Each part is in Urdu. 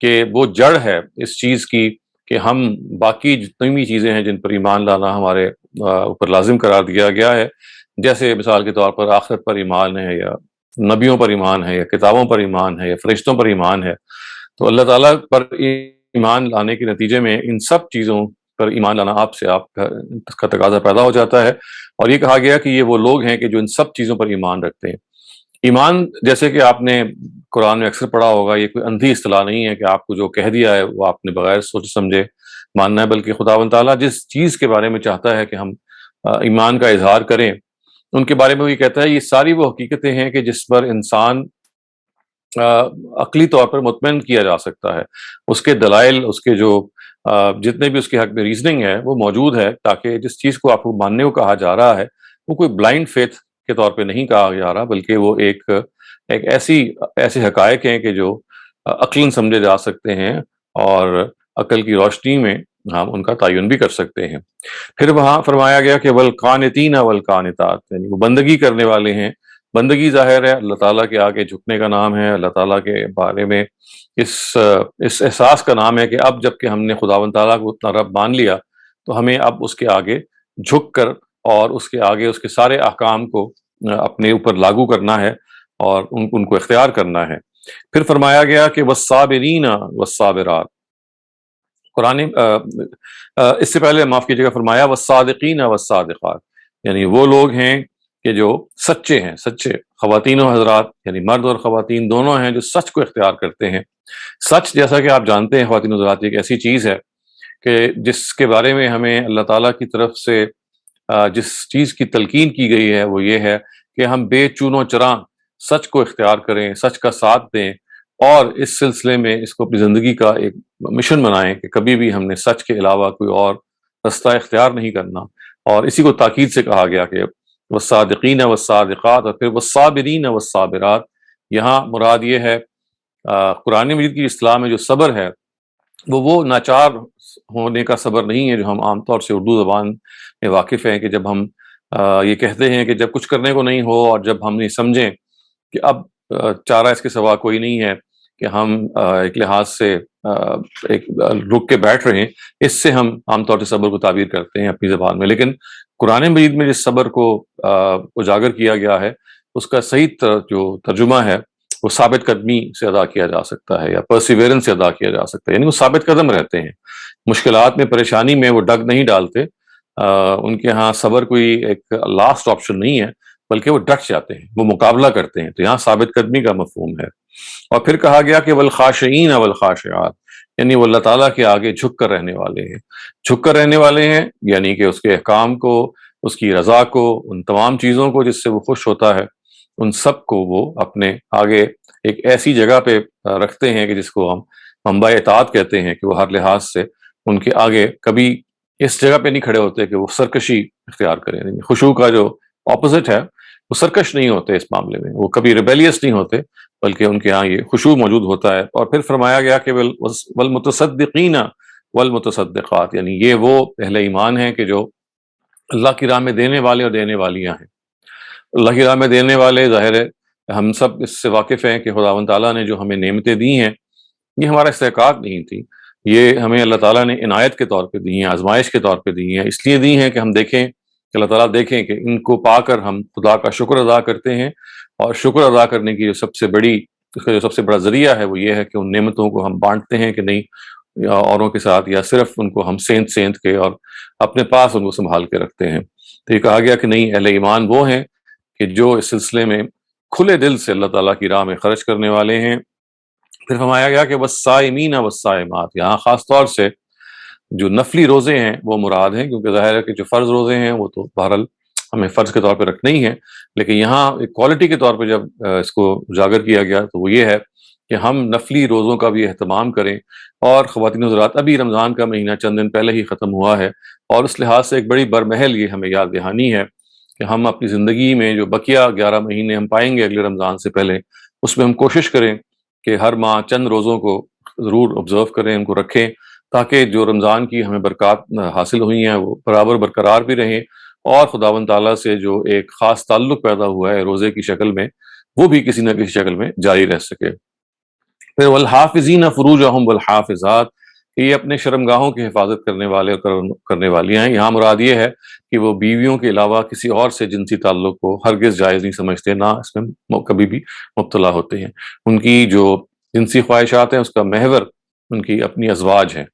کہ وہ جڑ ہے اس چیز کی کہ ہم باقی جتنی بھی چیزیں ہیں جن پر ایمان لانا ہمارے اوپر لازم قرار دیا گیا ہے، جیسے مثال کے طور پر آخرت پر ایمان ہے، یا نبیوں پر ایمان ہے، یا کتابوں پر ایمان ہے، یا فرشتوں پر ایمان ہے، تو اللہ تعالیٰ پر ایمان لانے کے نتیجے میں ان سب چیزوں پر ایمان لانا آپ کا تقاضا پیدا ہو جاتا ہے۔ اور یہ کہا گیا کہ یہ وہ لوگ ہیں کہ جو ان سب چیزوں پر ایمان رکھتے ہیں۔ ایمان، جیسے کہ آپ نے قرآن میں اکثر پڑھا ہوگا، یہ کوئی اندھی اصطلاح نہیں ہے کہ آپ کو جو کہہ دیا ہے وہ آپ نے بغیر سوچ سمجھے ماننا ہے، بلکہ خداوند تعالیٰ جس چیز کے بارے میں چاہتا ہے کہ ہم ایمان کا اظہار کریں، ان کے بارے میں وہ یہ کہتا ہے یہ ساری وہ حقیقتیں ہیں کہ جس پر انسان عقلی طور پر مطمئن کیا جا سکتا ہے، اس کے دلائل، اس کے جو جتنے بھی اس کے حق میں ریزننگ ہے وہ موجود ہے، تاکہ جس چیز کو آپ کو ماننے کو کہا جا رہا ہے وہ کوئی بلائنڈ فیتھ کے طور پہ نہیں کہا جا رہا، بلکہ وہ ایک ایسے حقائق ہیں کہ جو عقلاً سمجھے جا سکتے ہیں، اور عقل کی روشنی میں ہم ان کا تعین بھی کر سکتے ہیں۔ پھر وہاں فرمایا گیا کہ والقانتین والقانتات، یعنی وہ بندگی کرنے والے ہیں۔ بندگی ظاہر ہے اللہ تعالیٰ کے آگے جھکنے کا نام ہے، اللہ تعالیٰ کے بارے میں اس احساس کا نام ہے کہ اب جب کہ ہم نے خداوند تعالیٰ کو اتنا رب مان لیا تو ہمیں اب اس کے آگے جھک کر اور اس کے آگے اس کے سارے احکام کو اپنے اوپر لاگو کرنا ہے اور ان کو اختیار کرنا ہے۔ پھر فرمایا گیا کہ والصابرین والصابرات، قرآن اس سے پہلے معاف کیجیے گا فرمایا والصادقین والصادقات، یعنی وہ لوگ ہیں کہ جو سچے ہیں، سچے خواتین و حضرات، یعنی مرد اور خواتین دونوں ہیں جو سچ کو اختیار کرتے ہیں۔ سچ، جیسا کہ آپ جانتے ہیں خواتین و حضرات، ایک ایسی چیز ہے کہ جس کے بارے میں ہمیں اللہ تعالیٰ کی طرف سے جس چیز کی تلقین کی گئی ہے وہ یہ ہے کہ ہم بے چون و چراں سچ کو اختیار کریں، سچ کا ساتھ دیں، اور اس سلسلے میں اس کو اپنی زندگی کا ایک مشن بنائیں کہ کبھی بھی ہم نے سچ کے علاوہ کوئی اور رستہ اختیار نہیں کرنا۔ اور اسی کو تاکید سے کہا گیا کہ والصادقین والصادقات، اور پھر والصابرین والصابرات، یہاں مراد یہ ہے قرآن مجید کی اصطلاح میں جو صبر ہے وہ ناچار ہونے کا صبر نہیں ہے جو ہم عام طور سے اردو زبان میں واقف ہیں، کہ جب ہم یہ کہتے ہیں کہ جب کچھ کرنے کو نہیں ہو اور جب ہم نہیں سمجھیں کہ اب چارہ اس کے سوا کوئی نہیں ہے کہ ہم ایک لحاظ سے ایک رک کے بیٹھ رہے ہیں، اس سے ہم عام طور سے صبر کو تعبیر کرتے ہیں اپنی زبان میں۔ لیکن قرآن مجید میں جس صبر کو اجاگر کیا گیا ہے اس کا صحیح جو ترجمہ ہے وہ ثابت قدمی سے ادا کیا جا سکتا ہے، یا پرسیویرنس سے ادا کیا جا سکتا ہے، یعنی وہ ثابت قدم رہتے ہیں، مشکلات میں، پریشانی میں وہ ڈگ نہیں ڈالتے۔ ان کے ہاں صبر کوئی ایک لاسٹ آپشن نہیں ہے، بلکہ وہ ڈٹ جاتے ہیں، وہ مقابلہ کرتے ہیں، تو یہاں ثابت قدمی کا مفہوم ہے۔ اور پھر کہا گیا کہ والخاشعین والخاشعات، یعنی وہ اللہ تعالیٰ کے آگے جھک کر رہنے والے ہیں۔ جھک کر رہنے والے ہیں یعنی کہ اس کے احکام کو، اس کی رضا کو، ان تمام چیزوں کو جس سے وہ خوش ہوتا ہے، ان سب کو وہ اپنے آگے ایک ایسی جگہ پہ رکھتے ہیں کہ جس کو ہم منبع اطاعت کہتے ہیں، کہ وہ ہر لحاظ سے ان کے آگے کبھی اس جگہ پہ نہیں کھڑے ہوتے کہ وہ سرکشی اختیار کریں۔ خشوع کا جو اپوزٹ ہے وہ سرکش نہیں ہوتے، اس معاملے میں وہ کبھی ریبیلیس نہیں ہوتے، بلکہ ان کے ہاں یہ خشوع موجود ہوتا ہے۔ اور پھر فرمایا گیا کہ والمتصدقین والمتصدقات، یعنی یہ وہ اہل ایمان ہیں کہ جو اللہ کی راہ میں دینے والے اور دینے والیاں ہیں۔ اللہ کی راہ میں دینے والے، ظاہر ہے ہم سب اس سے واقف ہیں کہ خداوند تعالیٰ نے جو ہمیں نعمتیں دی ہیں یہ ہمارا استحقاق نہیں تھی، یہ ہمیں اللہ تعالیٰ نے عنایت کے طور پہ دی ہیں، آزمائش کے طور پہ دی ہیں، اس لیے دی ہیں کہ ہم دیکھیں کہ اللہ تعالیٰ دیکھیں کہ ان کو پا کر ہم خدا کا شکر ادا کرتے ہیں، اور شکر ادا کرنے کی اس کا جو سب سے بڑا ذریعہ ہے وہ یہ ہے کہ ان نعمتوں کو ہم بانٹتے ہیں کہ نہیں، یا اوروں کے ساتھ، یا صرف ان کو ہم سینت کے اور اپنے پاس ان کو سنبھال کے رکھتے ہیں۔ تو یہ کہا گیا کہ نہیں، اہل ایمان وہ ہیں کہ جو اس سلسلے میں کھلے دل سے اللہ تعالیٰ کی راہ میں خرچ کرنے والے ہیں۔ پھر فرمایا گیا کہ والصائمین والصائمات، یہاں خاص طور سے جو نفلی روزے ہیں وہ مراد ہیں، کیونکہ ظاہر ہے کہ جو فرض روزے ہیں وہ تو بہرحال ہمیں فرض کے طور پہ رکھنے ہی ہیں، لیکن یہاں ایک کوالٹی کے طور پہ جب اس کو اجاگر کیا گیا تو وہ یہ ہے کہ ہم نفلی روزوں کا بھی اہتمام کریں۔ اور خواتین حضرات، ابھی رمضان کا مہینہ چند دن پہلے ہی ختم ہوا ہے، اور اس لحاظ سے ایک بڑی برمحل یہ ہمیں یاد دہانی ہے کہ ہم اپنی زندگی میں جو بقیہ 11 مہینے ہم پائیں گے اگلے رمضان سے پہلے، اس میں ہم کوشش کریں کہ ہر ماہ چند روزوں کو ضرور آبزرو کریں، ان کو رکھیں، تاکہ جو رمضان کی ہمیں برکات حاصل ہوئی ہیں وہ برابر برقرار بھی رہیں، اور خداوند تعالیٰ سے جو ایک خاص تعلق پیدا ہوا ہے روزے کی شکل میں وہ بھی کسی نہ کسی شکل میں جاری رہ سکے۔ پھر والحافظین فروجہم والحافظات، کہ یہ اپنے شرمگاہوں کی حفاظت کرنے والے اور کرنے والی ہیں۔ یہاں مراد یہ ہے کہ وہ بیویوں کے علاوہ کسی اور سے جنسی تعلق کو ہرگز جائز نہیں سمجھتے، نہ اس میں کبھی بھی مبتلا ہوتے ہیں۔ ان کی جو جنسی خواہشات ہیں اس کا محور ان کی اپنی ازواج ہیں،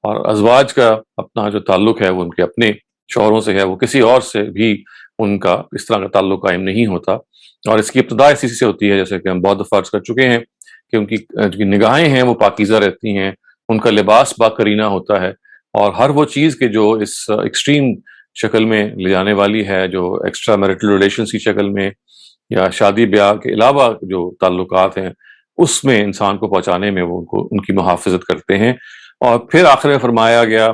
اور ازواج کا اپنا جو تعلق ہے وہ ان کے اپنے شوہروں سے ہے، وہ کسی اور سے بھی ان کا اس طرح کا تعلق قائم نہیں ہوتا۔ اور اس کی ابتدا اسی سے ہوتی ہے، جیسے کہ ہم بہت فرض کر چکے ہیں کہ ان کی جو نگاہیں ہیں وہ پاکیزہ رہتی ہیں، ان کا لباس باقرینہ ہوتا ہے، اور ہر وہ چیز کہ جو اس ایکسٹریم شکل میں لے جانے والی ہے، جو ایکسٹرا میرٹل ریلیشنز کی شکل میں یا شادی بیاہ کے علاوہ جو تعلقات ہیں اس میں انسان کو پہنچانے میں وہ ان کی محافظت کرتے ہیں۔ اور پھر آخر میں فرمایا گیا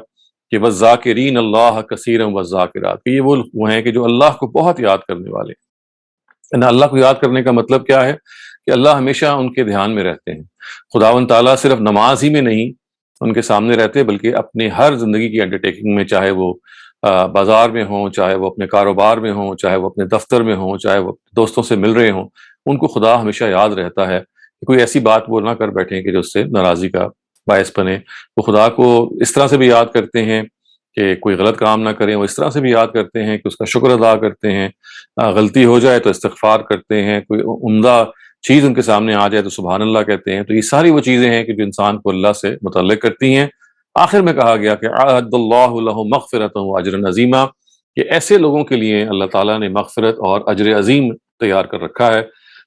کہ والذاکرین اللہ کثیرا والذاکرات، کہ یہ وہ ہیں کہ جو اللہ کو بہت یاد کرنے والے ہیں۔ اللہ کو یاد کرنے کا مطلب کیا ہے؟ کہ اللہ ہمیشہ ان کے دھیان میں رہتے ہیں۔ خداوند تعالیٰ صرف نماز ہی میں نہیں ان کے سامنے رہتے، بلکہ اپنے ہر زندگی کی انڈرٹیکنگ میں، چاہے وہ بازار میں ہوں، چاہے وہ اپنے کاروبار میں ہوں، چاہے وہ اپنے دفتر میں ہوں، چاہے وہ دوستوں سے مل رہے ہوں، ان کو خدا ہمیشہ یاد رہتا ہے کہ کوئی ایسی بات وہ نہ کر بیٹھیں کہ جو اس سے ناراضی کا باعث بنے۔ وہ خدا کو اس طرح سے بھی یاد کرتے ہیں کہ کوئی غلط کام نہ کریں، وہ اس طرح سے بھی یاد کرتے ہیں کہ اس کا شکر ادا کرتے ہیں، غلطی ہو جائے تو استغفار کرتے ہیں، کوئی عمدہ چیز ان کے سامنے آ جائے تو سبحان اللہ کہتے ہیں۔ تو یہ ساری وہ چیزیں ہیں کہ جو انسان کو اللہ سے متعلق کرتی ہیں۔ آخر میں کہا گیا کہ اعد اللہ لہ مغفرۃ و اجرا عظیما، کہ ایسے لوگوں کے لیے اللہ تعالیٰ نے مغفرت اور اجر عظیم تیار کر رکھا ہے۔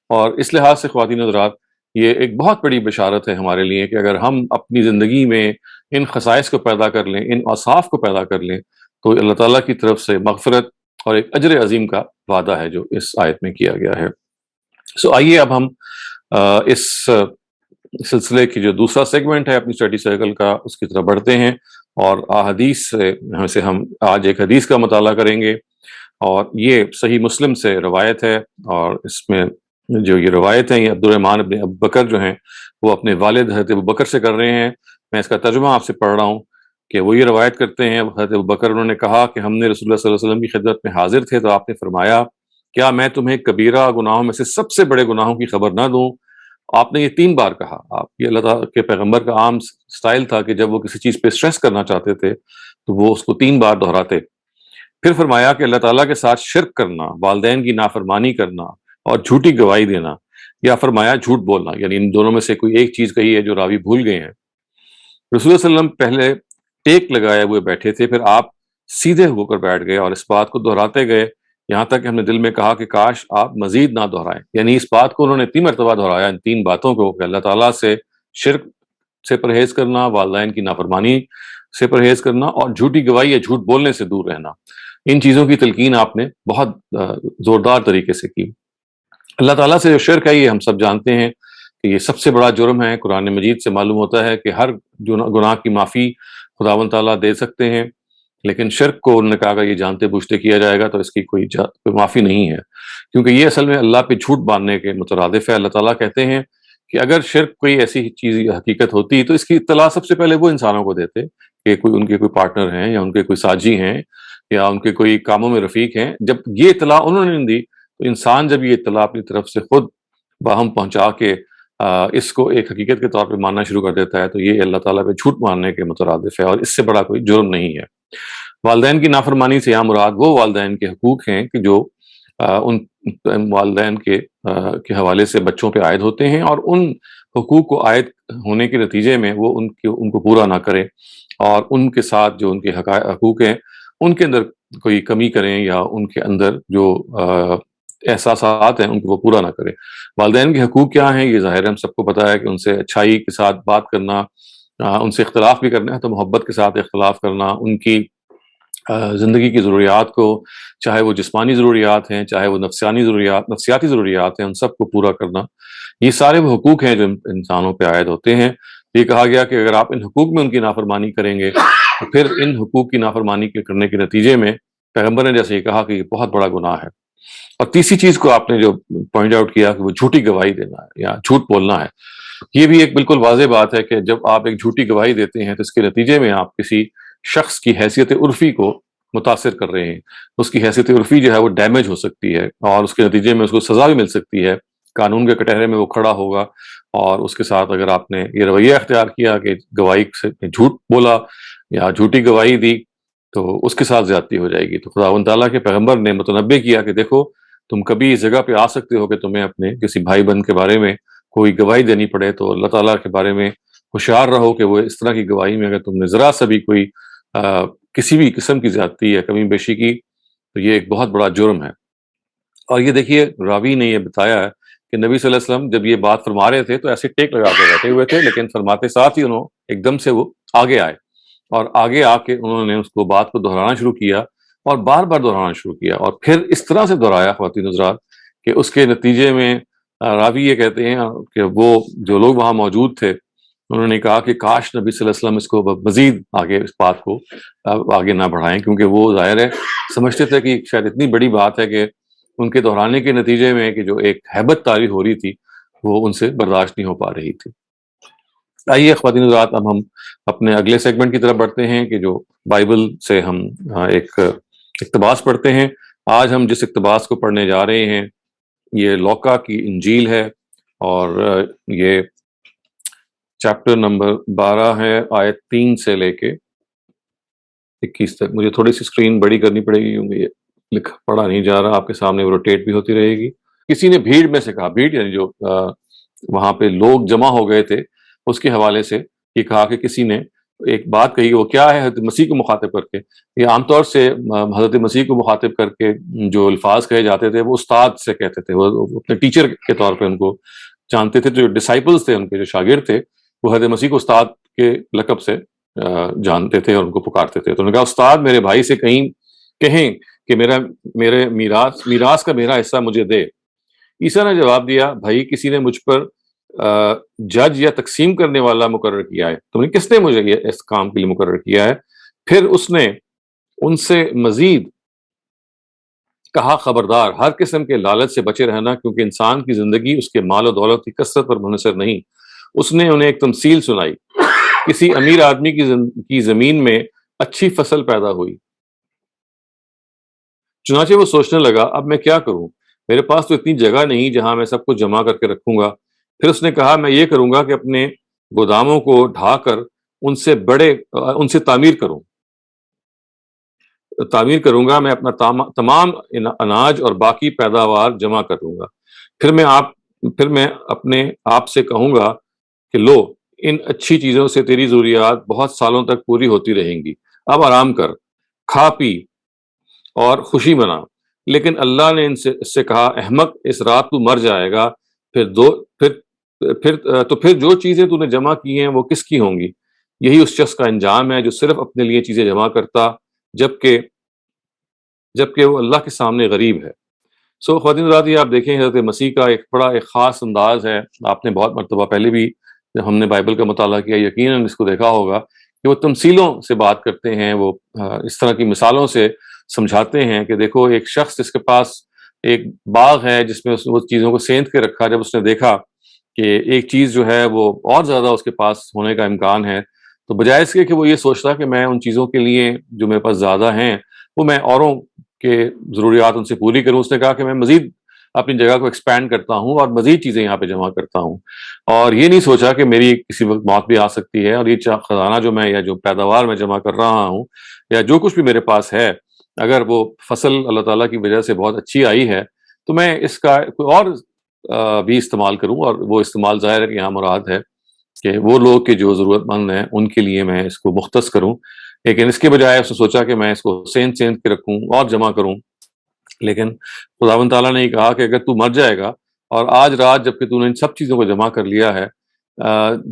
اور اس لحاظ سے خواتین حضرات، یہ ایک بہت بڑی بشارت ہے ہمارے لیے کہ اگر ہم اپنی زندگی میں ان خصائص کو پیدا کر لیں، ان اوصاف کو پیدا کر لیں، تو اللہ تعالیٰ کی طرف سے مغفرت اور ایک اجر عظیم کا وعدہ ہے جو اس آیت میں کیا گیا ہے۔ آئیے اب ہم اس سلسلے کی جو دوسرا سیگمنٹ ہے اپنی اسٹڈی سرکل کا، اس کی طرف بڑھتے ہیں، اور احادیث سے ہم آج ایک حدیث کا مطالعہ کریں گے، اور یہ صحیح مسلم سے روایت ہے، اور اس میں جو یہ روایت ہے یہ عبد الرحمن ابن ابو بکر جو ہیں وہ اپنے والد حضرت ابو بکر سے کر رہے ہیں۔ میں اس کا ترجمہ آپ سے پڑھ رہا ہوں کہ وہ یہ روایت کرتے ہیں، حضرت ابو بکر انہوں نے کہا کہ ہم نے رسول اللہ صلی اللہ علیہ وسلم کی خدمت میں حاضر تھے تو آپ نے فرمایا، کیا میں تمہیں کبیرہ گناہوں میں سے سب سے بڑے گناہوں کی خبر نہ دوں؟ آپ نے یہ 3 بار کہا۔ آپ یہ اللہ تعالیٰ کے پیغمبر کا عام سٹائل تھا کہ جب وہ کسی چیز پہ سٹریس کرنا چاہتے تھے تو وہ اس کو 3 بار دہراتے۔ پھر فرمایا کہ اللہ تعالیٰ کے ساتھ شرک کرنا، والدین کی نافرمانی کرنا اور جھوٹی گواہی دینا، یا فرمایا جھوٹ بولنا، یعنی ان دونوں میں سے کوئی ایک چیز کہی ہے جو راوی بھول گئے ہیں۔ رسول اللہ صلی اللہ علیہ وسلم پہلے ٹیک لگائے ہوئے بیٹھے تھے، پھر آپ سیدھے ہو کر بیٹھ گئے اور اس بات کو دہراتے گئے یہاں تک کہ ہم نے دل میں کہا کہ کاش آپ مزید نہ دہرائیں۔ یعنی اس بات کو انہوں نے 3 مرتبہ دہرایا، ان 3 باتوں کو، کہ اللہ تعالیٰ سے شرک سے پرہیز کرنا، والدین کی نافرمانی سے پرہیز کرنا، اور جھوٹی گواہی یا جھوٹ بولنے سے دور رہنا۔ ان چیزوں کی تلقین آپ نے بہت زوردار طریقے سے کی۔ اللہ تعالیٰ سے جو شرک ہے یہ ہم سب جانتے ہیں کہ یہ سب سے بڑا جرم ہے۔ قرآن مجید سے معلوم ہوتا ہے کہ ہر گناہ کی معافی خداوند تعالیٰ دے سکتے ہیں، لیکن شرک کو انہوں نے کہا کہ یہ جانتے بوجھتے کیا جائے گا تو اس کی کوئی معافی نہیں ہے، کیونکہ یہ اصل میں اللہ پہ جھوٹ باندھنے کے مترادف ہے۔ اللہ تعالیٰ کہتے ہیں کہ اگر شرک کوئی ایسی چیز حقیقت ہوتی تو اس کی اطلاع سب سے پہلے وہ انسانوں کو دیتے کہ ان کے کوئی پارٹنر ہیں یا ان کے کوئی ساجی ہیں یا ان کے کوئی کاموں میں رفیق ہیں۔ جب یہ اطلاع انہوں نے نہیں دی تو انسان جب یہ اطلاع اپنی طرف سے خود باہم پہنچا کے اس کو ایک حقیقت کے طور پہ ماننا شروع کر دیتا ہے تو یہ اللہ تعالیٰ پہ جھوٹ ماننے کے مترادف ہے، اور اس سے بڑا کوئی جرم نہیں ہے۔ والدین کی نافرمانی سے یہاں مراد وہ والدین کے حقوق ہیں کہ جو ان والدین کے حوالے سے بچوں پہ عائد ہوتے ہیں، اور ان حقوق کو عائد ہونے کے نتیجے میں وہ ان کو پورا نہ کریں، اور ان کے ساتھ جو ان کے حقوق ہیں ان کے اندر کوئی کمی کریں، یا ان کے اندر جو احساسات ہیں ان کو وہ پورا نہ کریں۔ والدین کے حقوق کیا ہیں یہ ظاہر ہے ہم سب کو پتہ ہے، کہ ان سے اچھائی کے ساتھ بات کرنا، ان سے اختلاف بھی کرنا ہے تو محبت کے ساتھ اختلاف کرنا، ان کی زندگی کی ضروریات کو، چاہے وہ جسمانی ضروریات ہیں چاہے وہ نفسیاتی ضروریات ہیں، ان سب کو پورا کرنا، یہ سارے وہ حقوق ہیں جو انسانوں پہ عائد ہوتے ہیں۔ یہ کہا گیا کہ اگر آپ ان حقوق میں ان کی نافرمانی کریں گے تو پھر ان حقوق کی نافرمانی کرنے کے نتیجے میں پیغمبر نے جیسے یہ کہا کہ یہ بہت بڑا گناہ ہے۔ اور تیسری چیز کو آپ نے جو پوائنٹ آؤٹ کیا کہ وہ جھوٹی گواہی دینا ہے یا جھوٹ بولنا ہے، یہ بھی ایک بالکل واضح بات ہے کہ جب آپ ایک جھوٹی گواہی دیتے ہیں تو اس کے نتیجے میں آپ کسی شخص کی حیثیت عرفی کو متاثر کر رہے ہیں، اس کی حیثیت عرفی جو ہے وہ ڈیمیج ہو سکتی ہے، اور اس کے نتیجے میں اس کو سزا بھی مل سکتی ہے، قانون کے کٹہرے میں وہ کھڑا ہوگا، اور اس کے ساتھ اگر آپ نے یہ رویہ اختیار کیا کہ گواہی سے جھوٹ بولا یا جھوٹی گواہی دی تو اس کے ساتھ زیادتی ہو جائے گی۔ تو خداوند تعالیٰ کے پیغمبر نے متنبہ کیا کہ دیکھو تم کبھی اس جگہ پہ آ سکتے ہو کہ تمہیں اپنے کسی بھائی بہن کے بارے میں کوئی گواہی دینی پڑے، تو اللہ تعالیٰ کے بارے میں ہوشیار رہو کہ وہ اس طرح کی گواہی میں اگر تم نے ذرا سا بھی کوئی کسی بھی قسم کی زیادتی یا کمی بیشی کی تو یہ ایک بہت بڑا جرم ہے۔ اور یہ دیکھیے راوی نے یہ بتایا ہے کہ نبی صلی اللہ علیہ وسلم جب یہ بات فرما رہے تھے تو ایسے ٹیک لگا کے بیٹھے ہوئے تھے، لیکن فرماتے ساتھ ہی انہوں ایک دم سے وہ آگے آئے، اور آگے آ کے انہوں نے اس کو بات کو دہرانا شروع کیا اور بار بار دہرانا شروع کیا، اور پھر اس طرح سے دہرایا خواتین حضرات کہ اس کے نتیجے میں راوی یہ کہتے ہیں کہ وہ جو لوگ وہاں موجود تھے انہوں نے کہا کہ کاش نبی صلی اللہ علیہ وسلم اس کو مزید آگے اس بات کو آگے نہ بڑھائیں، کیونکہ وہ ظاہر ہے سمجھتے تھے کہ شاید اتنی بڑی بات ہے کہ ان کے دہرانے کے نتیجے میں کہ جو ایک ہیبت طاری ہو رہی تھی وہ ان سے برداشت نہیں ہو پا رہی تھی۔ آئیے خواتین حضرات اب ہم اپنے اگلے سیگمنٹ کی طرف بڑھتے ہیں کہ جو بائبل سے ہم ایک اقتباس پڑھتے ہیں۔ آج ہم جس اقتباس کو پڑھنے جا رہے ہیں یہ لوکا کی انجیل ہے، اور یہ چیپٹر نمبر 12 ہے، آیت 3 سے لے کے 21 تک۔ مجھے تھوڑی سی اسکرین بڑی کرنی پڑے گی کیونکہ یہ پڑھا نہیں جا رہا، آپ کے سامنے وہ روٹیٹ بھی ہوتی رہے گی۔ کسی نے بھیڑ میں سے کہا، بھیڑ یعنی جو وہاں پہ لوگ جمع ہو گئے تھے اس کے حوالے سے یہ کہا کہ کسی نے ایک بات کہی، وہ کیا ہے؟ حضرت مسیح کو مخاطب کر کے۔ یہ عام طور سے حضرت مسیح کو مخاطب کر کے جو الفاظ کہے جاتے تھے وہ استاد سے کہتے تھے، وہ اپنے ٹیچر کے طور پہ ان کو جانتے تھے۔ جو ڈسائپلز تھے، ان کے جو شاگرد تھے، وہ حضرت مسیح کو استاد کے لقب سے جانتے تھے اور ان کو پکارتے تھے۔ تو انہوں نے کہا استاد میرے بھائی سے کہیں کہ میرے میراث کا میرا حصہ مجھے دے۔ عیسیٰ نے جواب دیا، بھائی کسی نے مجھ پر جج یا تقسیم کرنے والا مقرر کیا ہے، تم نے کس نے مجھے اس کام کے لیے مقرر کیا ہے؟ پھر اس نے ان سے مزید کہا، خبردار، ہر قسم کے لالچ سے بچے رہنا، کیونکہ انسان کی زندگی اس کے مال و دولت کی کثرت پر منحصر نہیں۔ اس نے انہیں ایک تمثیل سنائی، کسی امیر آدمی کی زمین میں اچھی فصل پیدا ہوئی، چنانچہ وہ سوچنے لگا اب میں کیا کروں، میرے پاس تو اتنی جگہ نہیں جہاں میں سب کچھ جمع کر کے رکھوں گا۔ پھر اس نے کہا میں یہ کروں گا کہ اپنے گوداموں کو ڈھا کر ان سے تعمیر کروں گا، میں اپنا تمام اناج اور باقی پیداوار جمع کروں گا۔ پھر میں اپنے آپ سے کہوں گا کہ لو، ان اچھی چیزوں سے تیری ضروریات بہت سالوں تک پوری ہوتی رہیں گی، اب آرام کر، کھا پی اور خوشی منا۔ لیکن اللہ نے اس سے کہا، احمق، اس رات تو مر جائے گا، پھر جو چیزیں تو نے جمع کی ہیں وہ کس کی ہوں گی؟ یہی اس شخص کا انجام ہے جو صرف اپنے لیے چیزیں جمع کرتا جبکہ وہ اللہ کے سامنے غریب ہے۔ خواتین حضرات، یہ آپ دیکھیں حضرت مسیح کا ایک بڑا ایک خاص انداز ہے۔ آپ نے بہت مرتبہ پہلے بھی جب ہم نے بائبل کا مطالعہ کیا یقیناً اس کو دیکھا ہوگا کہ وہ تمثیلوں سے بات کرتے ہیں، وہ اس طرح کی مثالوں سے سمجھاتے ہیں کہ دیکھو ایک شخص جس کے پاس ایک باغ ہے جس میں وہ چیزوں کو سینت کے رکھا، جب اس نے دیکھا کہ ایک چیز جو ہے وہ اور زیادہ اس کے پاس ہونے کا امکان ہے تو بجائے اس کے کہ وہ یہ سوچتا کہ میں ان چیزوں کے لیے جو میرے پاس زیادہ ہیں وہ میں اوروں کے ضروریات ان سے پوری کروں، اس نے کہا کہ میں مزید اپنی جگہ کو ایکسپینڈ کرتا ہوں اور مزید چیزیں یہاں پہ جمع کرتا ہوں، اور یہ نہیں سوچا کہ میری کسی وقت موت بھی آ سکتی ہے اور یہ خزانہ جو میں یا جو پیداوار میں جمع کر رہا ہوں یا جو کچھ بھی میرے پاس ہے اگر وہ فصل اللہ تعالیٰ کی وجہ سے بہت اچھی آئی ہے تو میں اس کا کوئی اور بھی استعمال کروں، اور وہ استعمال ظاہر ہے کہ یہاں مراد ہے کہ وہ لوگ کے جو ضرورت مند ہیں ان کے لیے میں اس کو مختص کروں، لیکن اس کے بجائے اس نے سوچا کہ میں اس کو سینت کے رکھوں اور جمع کروں۔ لیکن خداوند تعالیٰ نے یہ کہا کہ اگر تو مر جائے گا اور آج رات جب کہ تو نے ان سب چیزوں کو جمع کر لیا ہے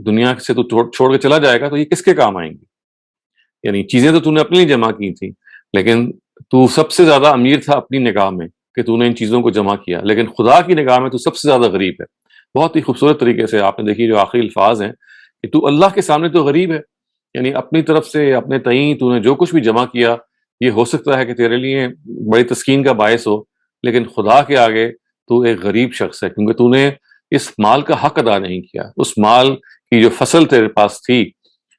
دنیا سے تو چھوڑ کے چلا جائے گا تو یہ کس کے کام آئیں گی؟ یعنی چیزیں تو نے اپنے لیے جمع کی تھیں، لیکن تو سب سے زیادہ امیر تھا اپنی نگاہ میں کہ تو نے ان چیزوں کو جمع کیا، لیکن خدا کی نگاہ میں تو سب سے زیادہ غریب ہے۔ بہت ہی خوبصورت طریقے سے آپ نے دیکھی جو آخری الفاظ ہیں کہ تو اللہ کے سامنے تو غریب ہے، یعنی اپنی طرف سے اپنے تئیں تو نے جو کچھ بھی جمع کیا یہ ہو سکتا ہے کہ تیرے لیے بڑی تسکین کا باعث ہو، لیکن خدا کے آگے تو ایک غریب شخص ہے، کیونکہ تو نے اس مال کا حق ادا نہیں کیا۔ اس مال کی جو فصل تیرے پاس تھی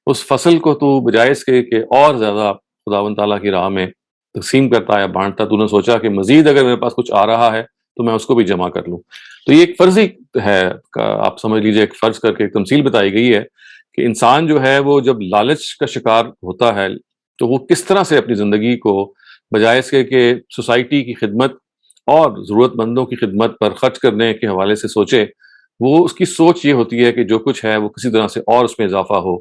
اس فصل کو تو بجائے اس کے کہ اور زیادہ خداوند تعالیٰ کی راہ میں تقسیم کرتا یا بانٹتا، تو نے سوچا کہ مزید اگر میرے پاس کچھ آ رہا ہے تو میں اس کو بھی جمع کر لوں. تو یہ ایک فرضی ہے, آپ سمجھ لیجیے ایک فرض کر کے ایک تمثیل بتائی گئی ہے کہ انسان جو ہے وہ جب لالچ کا شکار ہوتا ہے تو وہ کس طرح سے اپنی زندگی کو بجائے اس کے کہ سوسائٹی کی خدمت اور ضرورت مندوں کی خدمت پر خرچ کرنے کے حوالے سے سوچے, وہ اس کی سوچ یہ ہوتی ہے کہ جو کچھ ہے وہ کسی طرح سے اور اس میں اضافہ ہو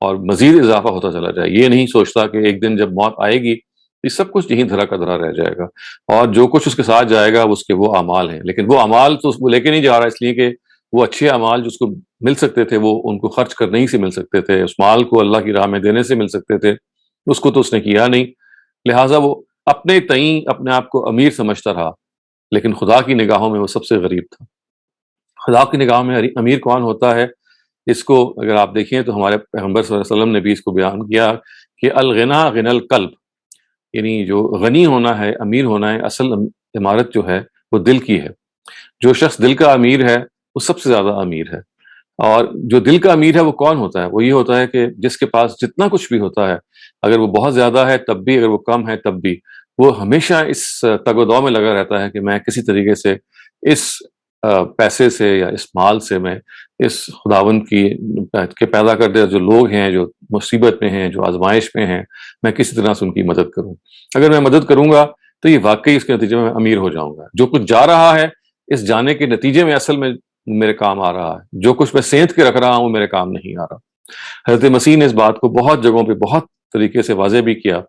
اور مزید اضافہ ہوتا چلا جائے. یہ نہیں سوچتا کہ ایک دن جب موت آئے گی یہ سب کچھ یہیں دھرا کا دھرا رہ جائے گا اور جو کچھ اس کے ساتھ جائے گا اس کے وہ اعمال ہیں, لیکن وہ اعمال تو اس کو لے کے نہیں جا رہا اس لیے کہ وہ اچھے اعمال جو اس کو مل سکتے تھے وہ ان کو خرچ کرنے ہی سے مل سکتے تھے, اس مال کو اللہ کی راہ میں دینے سے مل سکتے تھے, اس کو تو اس نے کیا نہیں. لہٰذا وہ اپنے تئیں اپنے آپ کو امیر سمجھتا رہا, لیکن خدا کی نگاہوں میں وہ سب سے غریب تھا. خدا کی نگاہوں میں امیر کون ہوتا ہے, اس کو اگر آپ دیکھیں تو ہمارے پیغمبر صلی اللہ علیہ وسلم نے بھی اس کو بیان کیا کہ الغنا غنى القلب, یعنی جو غنی ہونا ہے, امیر ہونا ہے, اصل عمارت جو ہے وہ دل کی ہے. جو شخص دل کا امیر ہے وہ سب سے زیادہ امیر ہے. اور جو دل کا امیر ہے وہ کون ہوتا ہے, وہ یہ ہوتا ہے کہ جس کے پاس جتنا کچھ بھی ہوتا ہے, اگر وہ بہت زیادہ ہے تب بھی, اگر وہ کم ہے تب بھی, وہ ہمیشہ اس تگ و دو میں لگا رہتا ہے کہ میں کسی طریقے سے اس پیسے سے یا اس مال سے میں اس خداوند کی کے پیدا کردہ جو لوگ ہیں جو مصیبت میں ہیں, جو آزمائش میں ہیں, میں کسی طرح سے ان کی مدد کروں. اگر میں مدد کروں گا تو یہ واقعی اس کے نتیجے میں امیر ہو جاؤں گا. جو کچھ جا رہا ہے اس جانے کے نتیجے میں اصل میں میرے کام آ رہا ہے, جو کچھ میں سینت کے رکھ رہا ہوں میرے کام نہیں آ رہا. حضرت مسیح نے اس بات کو بہت جگہوں پہ بہت طریقے سے واضح بھی کیا.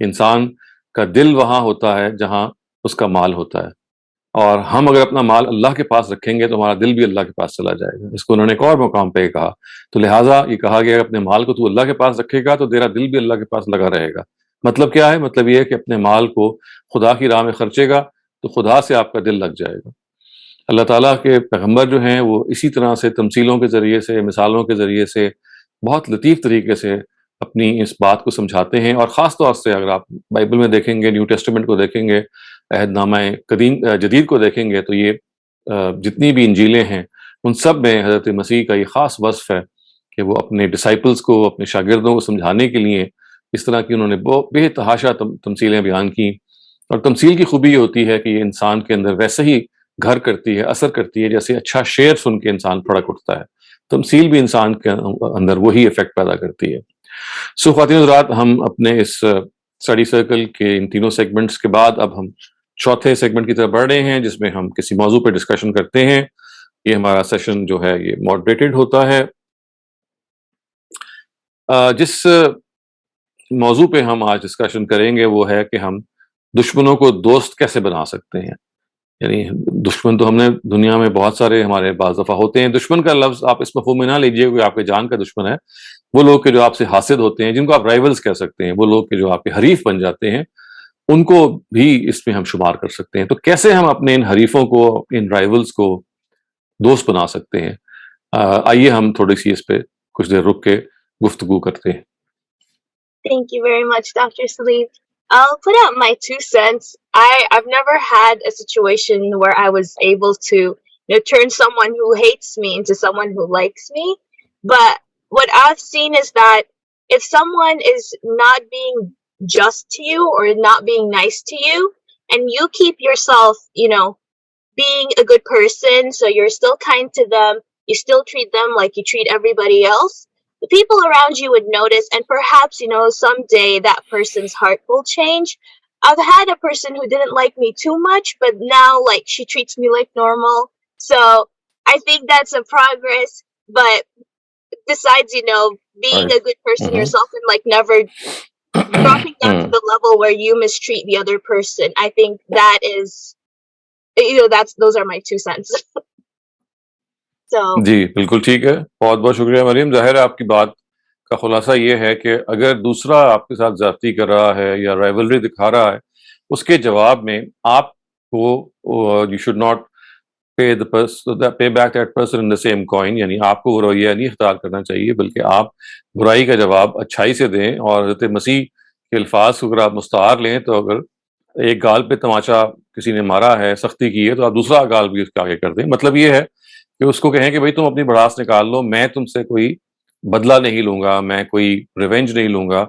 انسان کا دل وہاں ہوتا ہے جہاں اس کا مال ہوتا ہے, اور ہم اگر اپنا مال اللہ کے پاس رکھیں گے تو ہمارا دل بھی اللہ کے پاس چلا جائے گا. اس کو انہوں نے ایک اور مقام پہ کہا, تو لہٰذا یہ کہا گیا کہ اپنے مال کو تو اللہ کے پاس رکھے گا تو تیرا دل بھی اللہ کے پاس لگا رہے گا. مطلب کیا ہے, مطلب یہ ہے کہ اپنے مال کو خدا کی راہ میں خرچے گا تو خدا سے آپ کا دل لگ جائے گا. اللہ تعالیٰ کے پیغمبر جو ہیں وہ اسی طرح سے تمثیلوں کے ذریعے سے, مثالوں کے ذریعے سے بہت لطیف طریقے سے اپنی اس بات کو سمجھاتے ہیں. اور خاص طور سے اگر آپ بائبل میں دیکھیں گے, نیو ٹیسٹمنٹ کو دیکھیں گے, عہد نامہ قدیم جدید کو دیکھیں گے, تو یہ جتنی بھی انجیلیں ہیں ان سب میں حضرت مسیح کا یہ خاص وصف ہے کہ وہ اپنے ڈسائپلز کو, اپنے شاگردوں کو سمجھانے کے لیے اس طرح کی انہوں نے بے تحاشا تمثیلیں بیان کی. اور تمثیل کی خوبی یہ ہوتی ہے کہ یہ انسان کے اندر ویسے ہی گھر کرتی ہے, اثر کرتی ہے, جیسے اچھا شعر سن کے انسان پھڑک اٹھتا ہے, تمثیل بھی انسان کے اندر وہی ایفیکٹ پیدا کرتی ہے. سو خواتین حضرات, ہم اپنے اس اسٹڈی سرکل کے ان تینوں سیگمنٹس کے بعد اب ہم چوتھے سیگمنٹ کی طرف بڑھ رہے ہیں جس میں ہم کسی موضوع پہ ڈسکشن کرتے ہیں. یہ ہمارا سیشن جو ہے یہ ماڈریٹڈ ہوتا ہے. جس موضوع پہ ہم آج ڈسکشن کریں گے وہ ہے کہ ہم دشمنوں کو دوست کیسے بنا سکتے ہیں. یعنی دشمن تو ہم نے دنیا میں بہت سارے ہمارے بعض دفعہ ہوتے ہیں. دشمن کا لفظ آپ اس مفہوم میں نہ لیجیے کوئی آپ کے جان کا دشمن ہے. وہ لوگ کہ جو آپ سے حاسد ہوتے ہیں, جن کو آپ رائیولز کہہ سکتے ہیں, وہ لوگ کہ جو آپ کے حریف بن جاتے ہیں, ان کو بھی اس میں ہم شمار کر سکتے ہیں. تو کیسے ہم اپنے ان حریفوں کو, ان رائیولز کو دوست بنا سکتے ہیں, آئیے ہم تھوڑی سی اس پہ کچھ دیر رک کے گفتگو کرتے ہیں. Thank you very much, Dr. Salib. I'll put out my 2 cents. I've never had a situation where I was able to, turn someone who hates me into someone who likes me. But what I've seen is that if someone is not being just to you or not being nice to you, and you keep yourself, being a good person, so you're still kind to them, you still treat them like you treat everybody else, the people around you would notice, and perhaps, someday that person's heart will change. I've had a person who didn't like me too much, but now, she treats me like normal. So I think that's a progress. But besides, being a good person yourself and, never dropping down to the level where you mistreat the other person, I think that is, those are my 2 cents. جی بالکل ٹھیک ہے, بہت بہت شکریہ مریم. ظاہر ہے آپ کی بات کا خلاصہ یہ ہے کہ اگر دوسرا آپ کے ساتھ زیادتی کر رہا ہے یا رائیولری دکھا رہا ہے, اس کے جواب میں آپ کو you should not pay back that person in the same coin, یعنی آپ کو وہ رویہ نہیں اختیار کرنا چاہیے بلکہ آپ برائی کا جواب اچھائی سے دیں. اور حضرت مسیح کے الفاظ کو اگر آپ مستعار لیں تو اگر ایک گال پہ تماچا کسی نے مارا ہے, سختی کی ہے, تو آپ دوسرا گال بھی اس کے آگے کر دیں. مطلب یہ ہے کہ اس کو کہیں کہ بھائی تم اپنی بڑاس نکال لو, میں تم سے کوئی بدلہ نہیں لوں گا, میں کوئی ریونج نہیں لوں گا,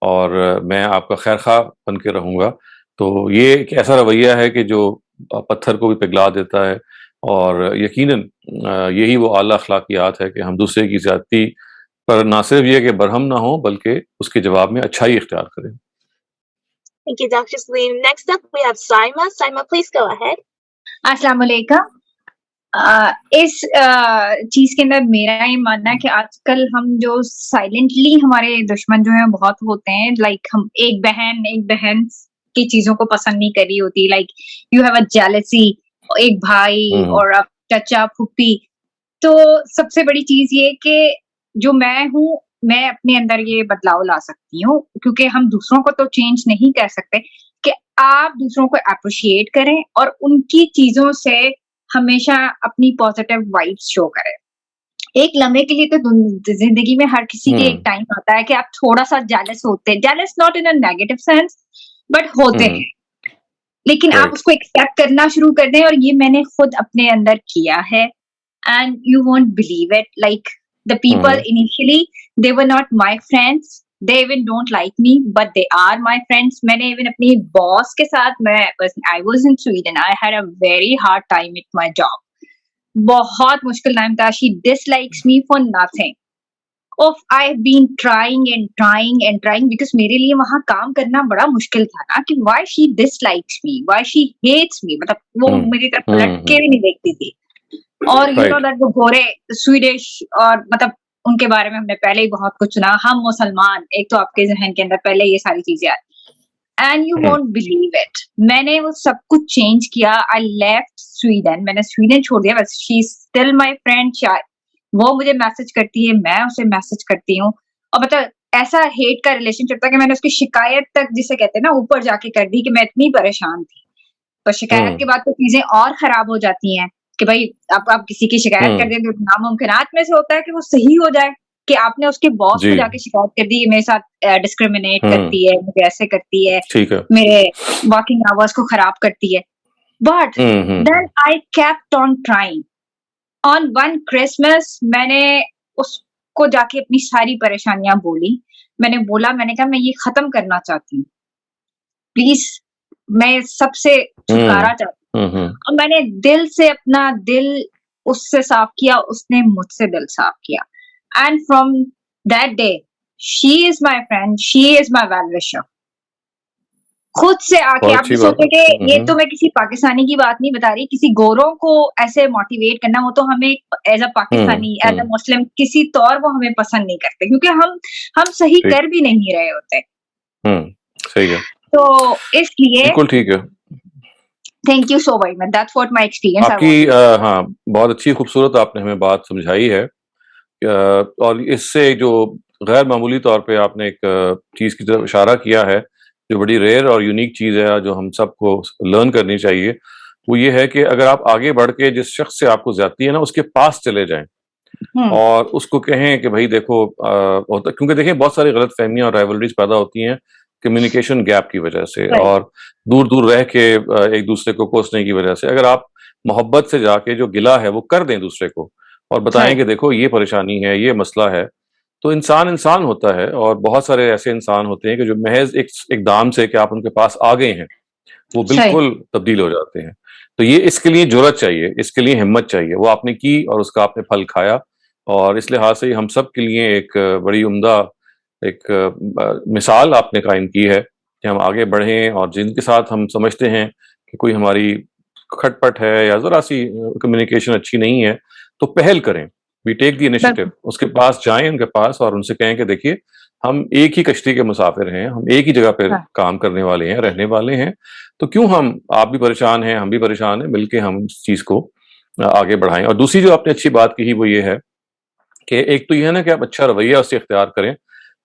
اور میں آپ کا خیر خواہ بن کے رہوں گا. تو یہ ایک ایسا رویہ ہے کہ جو پتھر کو بھی پگھلا دیتا ہے. اور یقیناً یہی وہ اعلیٰ اخلاقیات ہے کہ ہم دوسرے کی زیادتی پر نہ صرف یہ کہ برہم نہ ہوں بلکہ اس کے جواب میں اچھائی اختیار کریں. Thank you, Dr. Salim. Next up, we have Saima. Saima, please go ahead. السلام علیکم. اس چیز کے اندر میرا یہ ماننا ہے کہ آج کل ہم جو سائلنٹلی ہمارے دشمن جو ہیں بہت ہوتے ہیں, لائک ہم ایک بہن کی چیزوں کو پسند نہیں کر رہی ہوتی, like you have a jealousy, ایک بھائی اور اب چچا پھپھی. تو سب سے بڑی چیز یہ کہ جو میں ہوں, میں اپنے اندر یہ بدلاؤ لا سکتی ہوں, کیونکہ ہم دوسروں کو تو چینج نہیں کر سکتے, کہ آپ دوسروں کو اپریشیٹ کریں اور ان کی چیزوں سے ہمیشہ اپنی پازیٹیو وائبس شو کریں. ایک لمحے کے لیے تو زندگی میں ہر کسی کے ایک ٹائم آتا ہے کہ آپ تھوڑا سا جیلس ہوتے ہیں, jealous not in negative sense but ہوتے ہیں, لیکن آپ اس کو ایکسپٹ کرنا شروع کر دیں. اور یہ میں نے خود اپنے اندر کیا ہے, and you won't believe it, like the people initially they were not my friends, they even don't like me, but they are my friends. میں نے even اپنی باس کے ساتھ, I was in Sweden, I had a very hard time at my job. بہت مشکل ٹائم تھا. she dislikes me for nothing. I've been trying because میرے لیے وہاں کام کرنا بڑا مشکل تھا نا, کہ why she dislikes me, why she hates me, مطلب وہ میری طرف پلٹ کے بھی نہیں دیکھتی تھی. اور یو نو دیٹ وہ گورے سویڈش, اور مطلب ان کے بارے میں ہم نے پہلے ہی بہت کچھ سنا, ہم مسلمان, ایک تو آپ کے ذہن کے اندر پہلے یہ ساری چیزیں آتی. And you won't believe it, میں نے وہ سب کچھ چینج کیا. آئی لیفٹ سویڈن, میں نے سویڈن چھوڑ دیا, بس شی از اسٹل مائی فرینڈ. وہ مجھے میسج کرتی ہے, میں اسے میسج کرتی ہوں, اور مطلب ایسا ہیٹ کا ریلیشن شپ تھا کہ میں نے اس کی شکایت تک, جسے کہتے ہیں نا, اوپر جا کے کر دی کہ میں اتنی پریشان تھی. تو شکایت کے بعد تو چیزیں اور خراب ہو جاتی ہیں کہ بھائی آپ کسی کی شکایت کر دیں تو ناممکنات میں سے ہوتا ہے کہ وہ صحیح ہو جائے, کہ آپ نے اس کے باس کو جا کے شکایت کر دی, میرے ساتھ ڈسکریمنیٹ کرتی ہے, مجھے ایسے کرتی ہے, میرے ورکنگ آورس کو خراب کرتی ہے. But then I kept on trying. On one Christmas میں نے اس کو جا کے اپنی ساری پریشانیاں بولی. میں نے کہا میں یہ ختم کرنا چاہتی ہوں, پلیز میں سب سے چھٹکارا چاہتی ہوں. اور میں نے دل سے اپنا دل اس سے صاف کیا, اس نے مجھ سے دل صاف کیا. And from that day she is my friend, she is my well wisher. خود سے آ کے آپ سوچیں کہ یہ تو میں کسی پاکستانی کی بات نہیں بتا رہی, کسی گوروں کو ایسے موٹیویٹ کرنا, وہ تو ہمیں as a Pakistani, as a Muslim, کسی طور وہ ہمیں پسند نہیں کرتے, کیونکہ ہم صحیح کر بھی نہیں رہے ہوتے. صحیح ہے. تو اس لیے بالکل ٹھیک ہے. Thank you so very much, that's what my experience. آپ کی ہاں بہت اچھی خوبصورت آپ نے ہمیں بات سمجھائی ہے, اور اس سے جو غیر معمولی طور پہ آپ نے ایک چیز کی طرف اشارہ کیا ہے جو بڑی ریئر اور یونیک چیز ہے, جو ہم سب کو لرن کرنی چاہیے, وہ یہ ہے کہ اگر آپ آگے بڑھ کے جس شخص سے آپ کو زیادتی ہے نا, اس کے پاس چلے جائیں اور اس کو کہیں کہ بھائی دیکھو, کیونکہ دیکھیں بہت ساری غلط فہمیاں اور رائیولریز پیدا ہوتی ہیں کمیونیکیشن گیپ کی وجہ سے, اور دور دور رہ کے ایک دوسرے کو کوسنے کی وجہ سے. اگر آپ محبت سے جا کے جو گلا ہے وہ کر دیں دوسرے کو, اور بتائیں کہ دیکھو یہ پریشانی ہے, یہ مسئلہ ہے, تو انسان ہوتا ہے. اور بہت سارے ایسے انسان ہوتے ہیں کہ جو محض ایک دام سے کہ آپ ان کے پاس آ گئے ہیں, وہ بالکل تبدیل ہو جاتے ہیں. تو یہ اس کے لیے جرأت چاہیے, اس کے لیے ہمت چاہیے. وہ آپ نے کی اور اس کا آپ نے پھل کھایا, اور اس لحاظ سے ہم سب کے لیے ایک بڑی عمدہ ایک مثال آپ نے قائم کی ہے کہ ہم آگے بڑھیں, اور جن کے ساتھ ہم سمجھتے ہیں کہ کوئی ہماری کھٹ پٹ ہے یا ذرا سی کمیونیکیشن اچھی نہیں ہے, تو پہل کریں, وی ٹیک دی انیشیٹو, اس کے پاس جائیں ان کے پاس اور ان سے کہیں کہ دیکھیے ہم ایک ہی کشتی کے مسافر ہیں, ہم ایک ہی جگہ پہ کام کرنے والے ہیں, رہنے والے ہیں, تو کیوں آپ بھی پریشان ہیں, ہم بھی پریشان ہیں, مل کے ہم اس چیز کو آگے بڑھائیں. اور دوسری جو آپ نے اچھی بات کہی وہ یہ ہے کہ ایک تو یہ ہے نا کہ آپ اچھا رویہ اس سے اختیار کریں,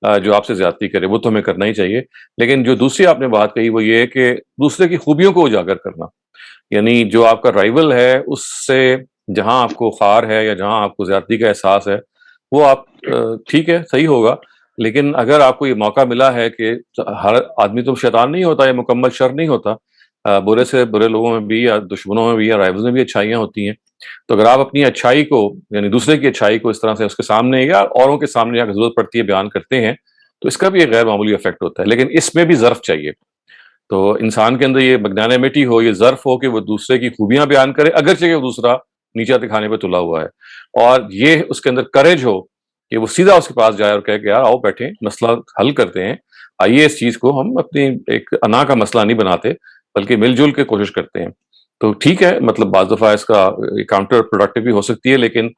جو آپ سے زیادتی کرے وہ تو ہمیں کرنا ہی چاہیے, لیکن جو دوسری آپ نے بات کہی وہ یہ ہے کہ دوسرے کی خوبیوں کو اجاگر کرنا. یعنی جو آپ کا رائیول ہے اس سے جہاں آپ کو خار ہے یا جہاں آپ کو زیادتی کا احساس ہے, وہ آپ ٹھیک ہے صحیح ہوگا, لیکن اگر آپ کو یہ موقع ملا ہے کہ ہر آدمی تو شیطان نہیں ہوتا یا مکمل شر نہیں ہوتا, برے سے برے لوگوں میں بھی یا دشمنوں میں بھی یا رائیولز میں بھی اچھائیاں ہوتی ہیں, تو اگر آپ اپنی اچھائی کو یعنی دوسرے کی اچھائی کو اس طرح سے اس کے سامنے یا اوروں کے سامنے جہاں ضرورت پڑتی ہے بیان کرتے ہیں, تو اس کا بھی ایک غیر معمولی افیکٹ ہوتا ہے. لیکن اس میں بھی ظرف چاہیے. تو انسان کے اندر یہ مگنانیمیٹی ہو, یہ ظرف ہو کہ وہ دوسرے کی خوبیاں بیان کرے اگرچہ کہ وہ دوسرا نیچا دکھانے پہ تلا ہوا ہے, اور یہ اس کے اندر کریج ہو کہ وہ سیدھا اس کے پاس جائے اور کہے کہ یار آؤ بیٹھیں مسئلہ حل کرتے ہیں, آئیے اس چیز کو ہم اپنی ایک انا کا مسئلہ نہیں بناتے بلکہ مل جل کے کوشش کرتے ہیں. تو ٹھیک ہے, مطلب بعض دفعہ اس کا کاؤنٹر پروڈکٹیو بھی ہو سکتی ہے, لیکن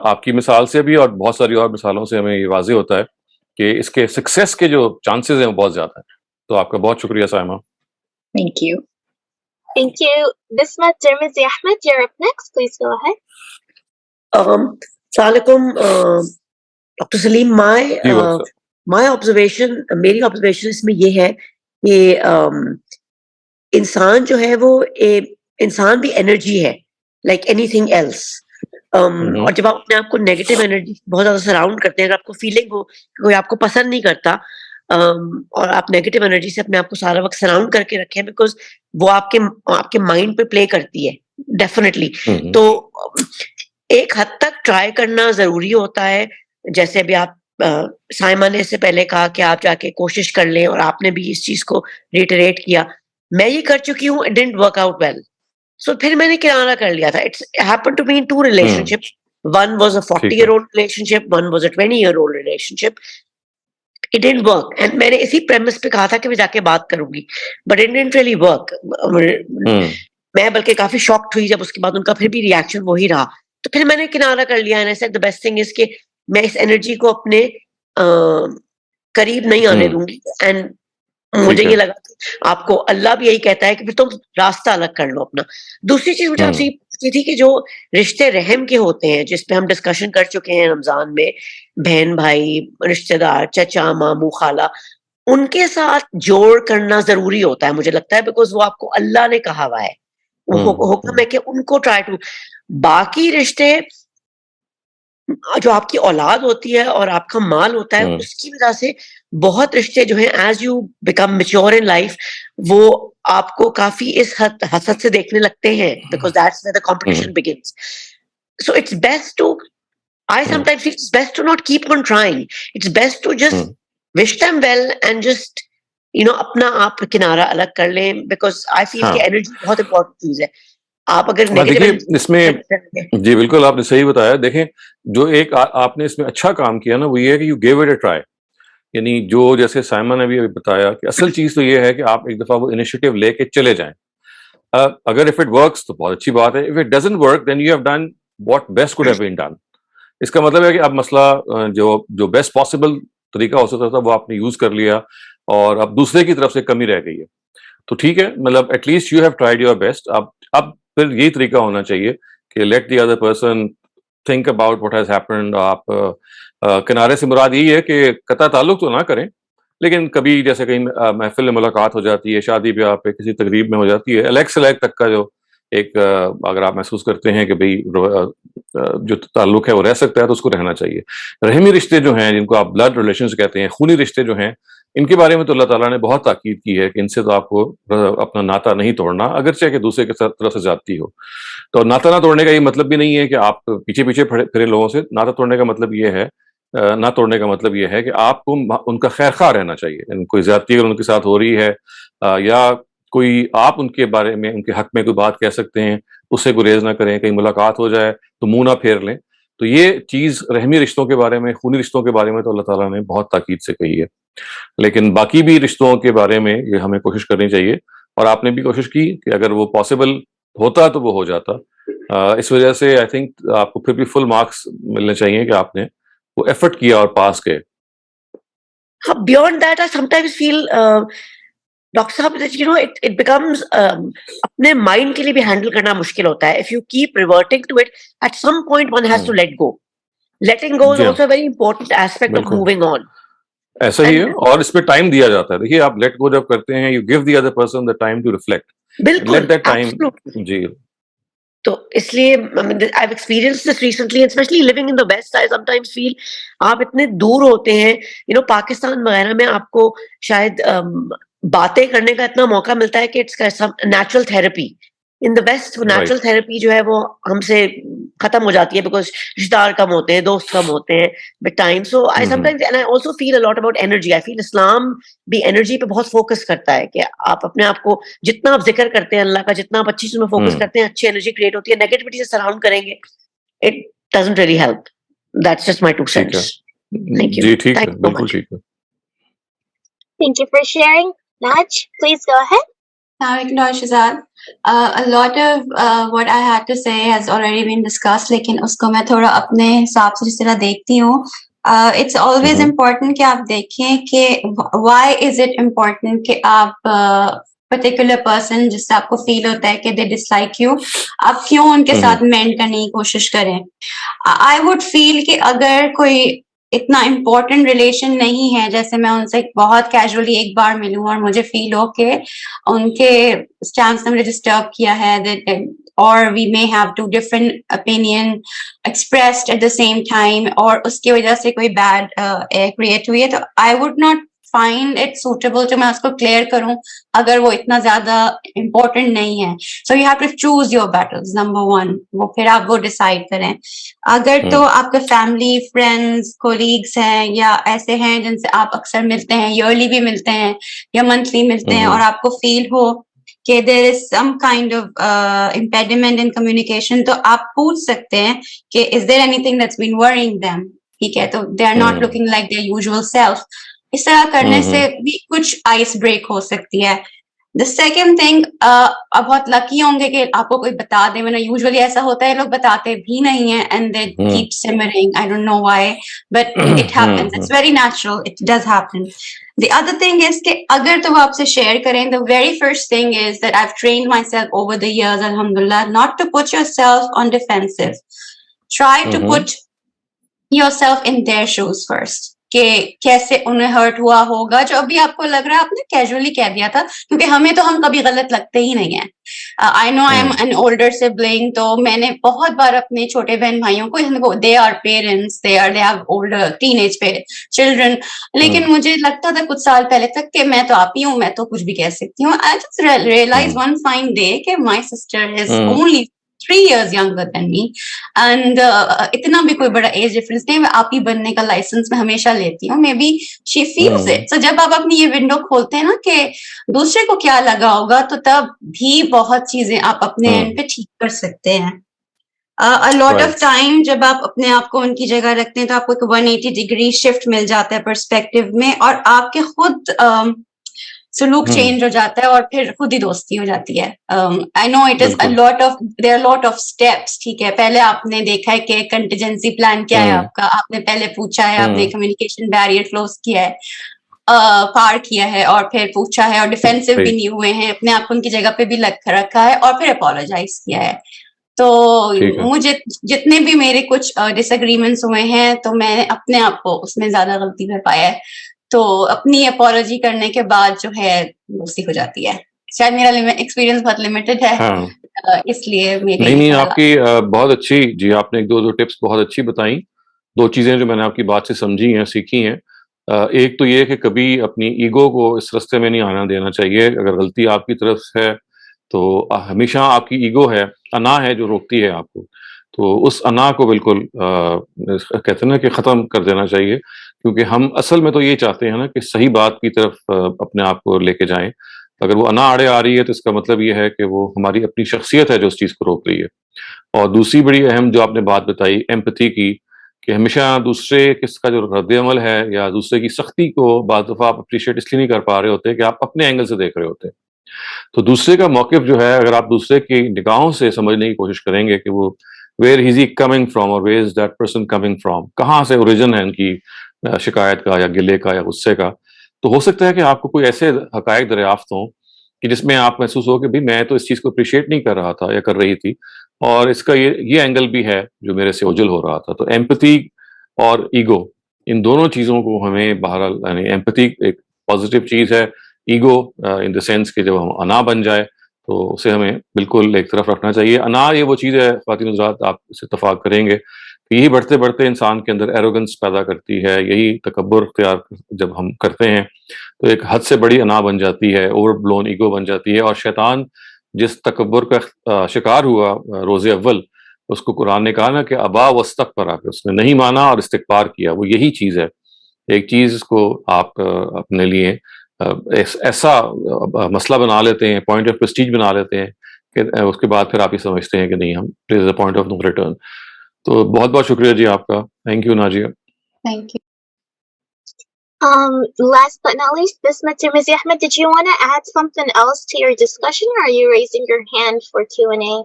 آپ کی مثال سے بھی اور بہت ساری اور مثالوں سے ہمیں یہ واضح ہوتا ہے کہ اس کے سکسیس کے جو چانسز ہیں وہ بہت زیادہ ہیں. تو آپ کا بہت شکریہ Saima. Thank you. Thank you. Bisma Tirmizi Ahmed, you're up next. Please go ahead. Assalamu alaikum, Dr. Salim. My observation, میری observation اس میں یہ ہے کہ انسان جو ہے وہ انسان بھی انرجی ہے like anything else. اور جب آپ اپنے آپ کو نیگیٹو انرجی بہت زیادہ سراؤنڈ کرتے ہیں, اگر آپ کو فیلنگ ہو کہ کوئی آپ کو پسند نہیں کرتا اور آپ نیگیٹو انرجی سے اپنے آپ کو سارا وقت سراؤنڈ کر کے رکھیں, بیکاز وہ آپ کے مائنڈ پہ پلے کرتی ہے ڈیفینیٹلی. تو ایک حد تک ٹرائی کرنا ضروری ہوتا ہے, جیسے ابھی آپ سائمہ نے اس سے پہلے کہا کہ آپ جا کے کوشش کر لیں, اور آپ نے بھی اس چیز کو ریٹریٹ کیا. میں یہ کر چکی ہوں, it didn't work out well, so پھر میں نے کنارہ کر لیا تھا. It's happen to be in two relationships. One was a 40-year-old relationship, one was a 20-year-old relationship. It didn't work. And میں نے اسی premise پہ کہا تھا کہ میں جا کے بات کروں گی, but it didn't really work. میں بلکہ کافی شاکڈ ہوئی جب اس کے بعد ان کا پھر بھی ریاکشن وہی رہا. تو پھر میں نے کنارہ کر لیا, and I said the best thing is کہ میں اس انرجی کو اپنے قریب نہیں آنے دوں گی. اینڈ مجھے یہ لگا آپ کو اللہ بھی یہی کہتا ہے کہ پھر تم راستہ الگ کر لو اپنا. دوسری چیز مجھے آپ سے یہ پوچھنی تھی کہ جو رشتے رحم کے ہوتے ہیں, جس پہ ہم ڈسکشن کر چکے ہیں رمضان میں, بہن بھائی, رشتے دار, چچا ماموں خالہ, ان کے ساتھ جوڑ کرنا ضروری ہوتا ہے مجھے لگتا ہے, بیکاز وہ آپ کو اللہ نے کہا ہوا ہے, حکم ہے کہ ان کو ٹرائی ٹو. باقی رشتے جو آپ کی اولاد ہوتی ہے اور آپ کا مال ہوتا ہے, اس کی وجہ سے بہت رشتے جو ہیں as you become mature in life, وہ آپ کو کافی اس حسد سے دیکھنے لگتے ہیں, because that's where the competition begins. So it's best to, I sometimes feel it's best to not keep on trying. It's best to just wish them well and just, اپنا آپ کنارہ الگ کر لیں, because I feel کہ انرجی بہت امپورٹنٹ چیز ہے. آپ اگر دیکھیے اس میں, جی بالکل آپ نے صحیح بتایا. دیکھیں جو ایک آپ نے اس میں اچھا کام کیا نا, وہ یہ ہے کہ you give it a try. یعنی جو جیسے سائمہ نے بھی بتایا کہ اصل چیز تو یہ ہے کہ آپ ایک دفعہ وہ انیشیٹو لے کے چلے جائیں. اگر اف اٹ ورکس تو بہت اچھی بات ہے, if it doesn't work then you have done what best could have been done. اس کا مطلب ہے کہ اب مسئلہ جو بیسٹ پاسبل طریقہ ہو سکتا تھا وہ آپ نے یوز کر لیا, اور اب دوسرے کی طرف سے کمی رہ گئی ہے. تو ٹھیک ہے, مطلب at least you have tried your best. اب پھر یہی طریقہ ہونا چاہیے کہ let the other person think about what has happened. آپ کنارے سے مراد یہی ہے کہ قطع تعلق تو نہ کریں, لیکن کبھی جیسے کہیں محفل میں ملاقات ہو جاتی ہے, شادی بیاہ پہ کسی تقریب میں ہو جاتی ہے, الیگ سے الیگ تک کا جو ایک اگر آپ محسوس کرتے ہیں کہ بھئی جو تعلق ہے وہ رہ سکتا ہے تو اس کو رہنا چاہیے. رحمی رشتے جو ہیں, جن کو آپ بلڈ ریلیشنز کہتے ہیں, خونی رشتے جو ہیں, ان کے بارے میں تو اللہ تعالیٰ نے بہت تاکید کی ہے کہ ان سے تو آپ کو اپنا ناطہ نہیں توڑنا, اگرچہ کہ دوسرے کی طرف سے زیادتی ہو. تو ناطہ نہ توڑنے کا یہ مطلب بھی نہیں ہے کہ آپ پیچھے پیچھے پھرے لوگوں سے. ناطہ توڑنے کا مطلب یہ ہے, نہ توڑنے کا مطلب یہ ہے کہ آپ کو ان کا خیر خواہ رہنا چاہیے. کوئی زیادتی اگر ان کے ساتھ ہو رہی ہے, یا کوئی آپ ان کے بارے میں ان کے حق میں کوئی بات کہہ سکتے ہیں, اس سے گریز نہ کریں. کہیں ملاقات ہو جائے تو منہ نہ پھیر لیں. تو یہ چیز رحمی رشتوں کے بارے میں, خونی رشتوں کے بارے میں تو اللہ تعالیٰ نے بہت تاکید سے کہی ہے. لیکن باقی بھی رشتوں کے بارے میں یہ ہمیں کوشش کرنی چاہیے, اور آپ نے بھی کوشش کی کہ اگر وہ پاسبل ہوتا تو وہ ہو جاتا. اس وجہ سے آئی تھنک آپ کو پھر بھی فل مارکس ملنے چاہیے کہ آپ نے وہ ایفرٹ کیا اور پاس گئے. Beyond that I sometimes feel doctor صاحب اٹ بیکمز اپنے مائنڈ کے لیے بھی ہینڈل کرنا مشکل ہوتا ہے. If you keep reverting to it, at some point one has to let go. Letting go is also a very important aspect of moving on. ایسا ہی ہے, اور اس پہ ٹائم دیا جاتا ہے. دیکھیے آپ لیٹ گو جب کرتے ہیں, you give the other person the time to reflect. بالکل, جی. تو اس لیے I've experienced this recently, especially living in the West. I sometimes feel آپ اتنے دور ہوتے ہیں, پاکستان وغیرہ میں آپ کو شاید باتیں کرنے کا اتنا موقع ملتا ہے کہ it's natural therapy. in the West وہ نیچرل تھراپی جو ہے وہ ہم سے ختم ہو جاتی ہے بیکاز رشتے دار کم ہوتے ہیں, دوست کم ہوتے ہیں with time. So I sometimes and I also feel a lot about energy. I feel Islam بھی انرجی پہ بہت فوکس کرتا ہے کہ آپ اپنے آپ کو جتنا آپ ذکر کرتے ہیں اللہ کا, جتنا آپ اچھی چیزوں میں فوکس کرتے ہیں, اچھی انرجی کریٹ ہوتی ہے. نیگیٹیوٹی سے سراؤنڈ کریں گے it doesn't really help. That's just my 2 cents. Thank you. جی ٹھیک ہے, Thank you so بالکل much. ٹھیک ہے. Thank you for sharing. Naj, please go ahead. Dr. Shazad, a lot of what I had to say has already been discussed, لیکن اس کو میں تھوڑا اپنے حساب سے جس طرح دیکھتی ہوں. It's always important کہ آپ دیکھیں کہ why is it important کہ آپ particular person جس سے آپ کو فیل ہوتا ہے کہ they dislike you, آپ کیوں ان کے ساتھ مینڈ کرنے کی کوشش کریں. I would feel کہ اگر کوئی اتنا امپورٹنٹ ریلیشن نہیں ہے, جیسے میں ان سے بہت کیجولی ایک بار ملوں اور مجھے فیل ہو کہ ان کے اسٹینس نے مجھے ڈسٹرب کیا ہے, اور وی may have 2 different opinion expressed at the same time, اور اس کی وجہ سے کوئی بیڈ کریٹ ہوئی ہے, تو I would not find it suitable تو میں اس کو کلیئر کروں اگر وہ اتنا زیادہ امپورٹنٹ نہیں ہے. So you have to choose your battles, number 1. وہ پھر آپ وہ ڈیسائڈ کریں. اگر تو آپ کے فیملی, فرینڈس, کولیگس ہیں یا ایسے ہیں جن سے آپ اکثر ملتے ہیں, ایئرلی بھی ملتے ہیں یا منتھلی ملتے ہیں, اور آپ کو فیل ہو کہ there is some kind of impediment in communication, تو آپ پوچھ سکتے ہیں کہ is there anything that's been worrying them. ٹھیک ہے, تو they are not looking like their usual self. اس طرح کرنے سے بھی کچھ آئس بریک ہو سکتی ہے. The second thing, آپ بہت لکی ہوں گے کہ آپ کو کوئی بتا دے, ورنہ یوزلی ایسا ہوتا ہے لوگ بتاتے بھی نہیں ہیں and they keep simmering. I don't know why, but it happens. It's very natural. It does happen. The other thing is کہ اگر تو وہ آپ سے شیئر کریں, the very first thing is that I've trained myself over the years, alhamdulillah, not to put yourself on defensive. Try to put yourself in their shoes first. کہ کیسے انہیں ہرٹ ہوا ہوگا, جو ابھی آپ کو لگ رہا ہے آپ نے کیجولی کہہ دیا تھا, کیونکہ ہمیں تو ہم کبھی غلط لگتے ہی نہیں ہیں. I know I am an older sibling, تو میں نے بہت بار اپنے چھوٹے بہن بھائیوں کو they are parents, they have older teenage children, لیکن مجھے لگتا تھا کچھ سال پہلے تک کہ میں تو آپ ہی ہوں, میں تو کچھ بھی کہہ سکتی ہوں. I just realized one fine day کہ my sister is only 3 years younger than me, and اتنا بھی کوئی بڑا ایج ڈفرنس نہیں. میں آپ ہی بننے کا لائسنس میں ہمیشہ لیتی ہوں. Maybe she feels it. So جب آپ اپنی یہ ونڈو کھولتے ہیں نا کہ دوسرے کو کیا لگا ہوگا, تو تب بھی بہت چیزیں آپ اپنے اینڈ پہ ٹھیک کر سکتے ہیں. A lot of time جب آپ اپنے آپ کو ان کی جگہ رکھتے ہیں تو آپ کو ایک 180 ڈگری شفٹ مل جاتا ہے پرسپیکٹو میں, اور آپ کے خود سلوک چینج ہو جاتا ہے, اور پھر خود ہی دوستی ہو جاتی ہے. I know it is there are a lot of steps. ٹھیک ہے, پہلے آپ نے دیکھا ہے کہ کنٹیجنسی پلان کیا ہے آپ کا, آپ نے پہلے پوچھا ہے, آپ نے کمیونیکیشن بیریئر کلوز کیا ہے, پار کیا ہے, اور پھر پوچھا ہے, اور ڈیفینسو بھی نہیں ہوئے ہیں, اپنے آپ کو ان کی جگہ پہ بھی رکھا ہے, اور پھر اپولوجائز کیا ہے. تو مجھے جتنے بھی میرے کچھ ڈس ایگریمنٹس ہوئے ہیں, تو میں نے اپنے آپ کو اس میں زیادہ غلطی کر پایا ہے. تو اپنی اپولوجی کرنے کے بعد جو ہے دوستی ہو جاتی ہے. شاید میرا ایکسپیرینس بہت لمیٹڈ ہے, اس لیے نہیں آپ کی بہت اچھی, جی آپ نے 2 ٹپس بہت اچھی بتائیں. 2 چیزیں جو میں نے آپ کی بات سے سمجھی ہیں, سیکھی ہیں. ایک تو یہ کہ کبھی اپنی ایگو کو اس رستے میں نہیں آنا دینا چاہیے. اگر غلطی آپ کی طرف ہے تو ہمیشہ آپ کی ایگو ہے, انا ہے جو روکتی ہے آپ کو, تو اس انا کو بالکل کہتے ہیں نا کہ ختم کر دینا چاہیے. کیونکہ ہم اصل میں تو یہ چاہتے ہیں نا کہ صحیح بات کی طرف اپنے آپ کو لے کے جائیں. اگر وہ انا آڑے آ رہی ہے تو اس کا مطلب یہ ہے کہ وہ ہماری اپنی شخصیت ہے جو اس چیز کو روک رہی ہے. اور دوسری بڑی اہم جو آپ نے بات بتائی ایمپتھی کی, کہ ہمیشہ دوسرے کس کا جو رد عمل ہے یا دوسرے کی سختی کو بعض دفعہ آپ اپریشیٹ اس لیے نہیں کر پا رہے ہوتے کہ آپ اپنے اینگل سے دیکھ رہے ہوتے. تو دوسرے کا موقف جو ہے, اگر آپ دوسرے کی نگاہوں سے سمجھنے کی کوشش کریں گے کہ وہ where is he coming from, اور where is that person coming from, کہاں سے اوریجن ہے ان کی شکایت کا یا گلے کا یا غصے کا, تو ہو سکتا ہے کہ آپ کو کوئی ایسے حقائق دریافت ہوں کہ جس میں آپ محسوس ہو کہ بھی میں تو اس چیز کو اپریشیٹ نہیں کر رہا تھا یا کر رہی تھی, اور اس کا یہ اینگل بھی ہے جو میرے سے اوجھل ہو رہا تھا. تو ایمپتھی اور ایگو, ان دونوں چیزوں کو ہمیں بہرحال, یعنی ایمپتھی ایک پازیٹیو چیز ہے, ایگو ان دا سینس کہ جب ہم انا بن جائے تو اسے ہمیں بالکل ایک طرف رکھنا چاہیے. انا یہ وہ چیز ہے خواتین حضرات, آپ اس سے اتفاق کریں گے کہ یہی بڑھتے بڑھتے انسان کے اندر ایروگنس پیدا کرتی ہے. یہی تکبر اختیار جب ہم کرتے ہیں تو ایک حد سے بڑی انا بن جاتی ہے, اوور بلون ایگو بن جاتی ہے, اور شیطان جس تکبر کا شکار ہوا روز اول، اس کو قرآن نے کہا نا کہ ابا واستکبر، اس نے نہیں مانا اور استکبار کیا. وہ یہی چیز ہے. ایک چیز کو آپ اپنے لیے ایسا مسئلہ بنا لیتے ہیں، پوائنٹ آف پریسٹیج بنا لیتے ہیں کہ اس کے بعد پھر آپ یہ سمجھتے ہیں کہ نہیں، ہم there is a point of no return. تو بہت بہت شکریہ جی آپ کا. Thank you Najiya. Thank you. Last but not least, Bisma Tirmizi Ahmed, did you want to add something else to your discussion, or are you raising your hand for Q&A?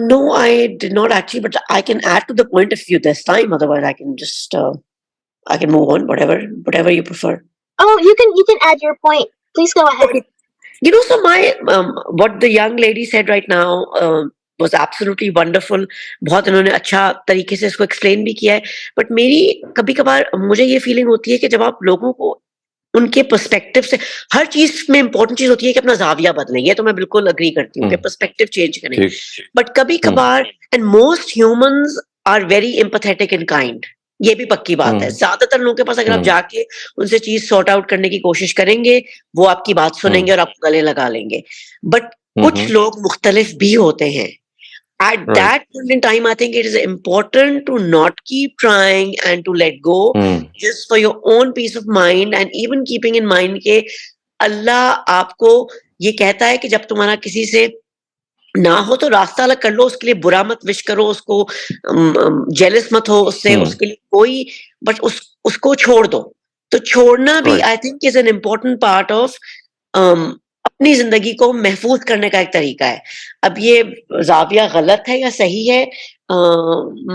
No, I did not actually, but I can add to the point if you this time. Otherwise, I can just I can move on. Whatever you prefer. Oh, you can add your point. Please go ahead. Okay. So my what the young lady said right now was absolutely wonderful. بہت انہوں نے اچھا طریقے سے اس کو ایکسپلین بھی کیا ہے. بٹ میری کبھی کبھار مجھے یہ فیلنگ ہوتی ہے کہ جب آپ لوگوں کو ان کے پرسپیکٹو سے، ہر چیز میں امپورٹنٹ چیز ہوتی ہے کہ اپنا زاویہ بدلیں. یہ تو میں بالکل اگری کرتی ہوں کہ پرسپیکٹو چینج کریں. بٹ کبھی کبھار and most humans are very empathetic and kind. یہ بھی پکی بات ہے. زیادہ تر لوگوں کے پاس اگر آپ جا کے ان سے چیز سارٹ آؤٹ کرنے کی کوشش کریں گے، وہ آپ کی بات سنیں گے اور آپ کو گلے لگا لیں گے. بٹ کچھ لوگ مختلف بھی ہوتے ہیں. At that point in time, I think it is important to not keep trying and to let go, just for your own peace of mind, and even keeping in mind کہ اللہ آپ کو یہ کہتا ہے کہ جب تمہارا کسی سے نہ ہو تو راستہ الگ کر لو، اس کے لیے برا مت وش کرو، اس کو جیلس مت ہو اس سے، اس کے لیے کوئی، بٹ اس کو چھوڑ دو. تو چھوڑنا بھی I think is an important part of اپنی زندگی کو محفوظ کرنے کا ایک طریقہ ہے. اب یہ زاویہ غلط ہے یا صحیح ہے،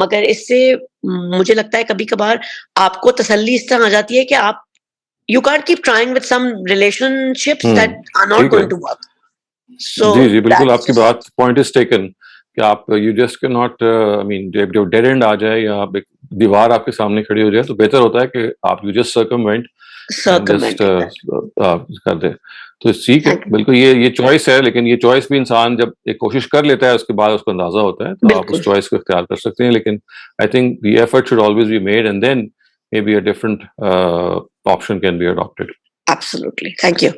مگر اس سے مجھے لگتا ہے کبھی کبھار آپ کو تسلی اس طرح آ جاتی ہے کہ آپ you can't keep trying with some relationships that are not going to work. جی بالکل آپ کی بات پوائنٹ از ٹیکن کہ آپ یو جسٹ کی ناٹ آئی مین جب ڈیڈ اینڈ آ جائے یا ایک دیوار آپ کے سامنے کھڑی ہو جائے تو بہتر ہوتا ہے کہ آپ یو جسٹ سرکموینٹ کر دیں. تو ٹھیک ہے، بالکل یہ چوائس ہے. لیکن یہ چوائس بھی انسان جب ایک کوشش کر لیتا ہے اس کے بعد اس کو اندازہ ہوتا ہے تو آپ اس چوائس کو اختیار کر سکتے ہیں. لیکن I think the effort should always be made and then maybe a different option can be adapted. Absolutely. Thank you.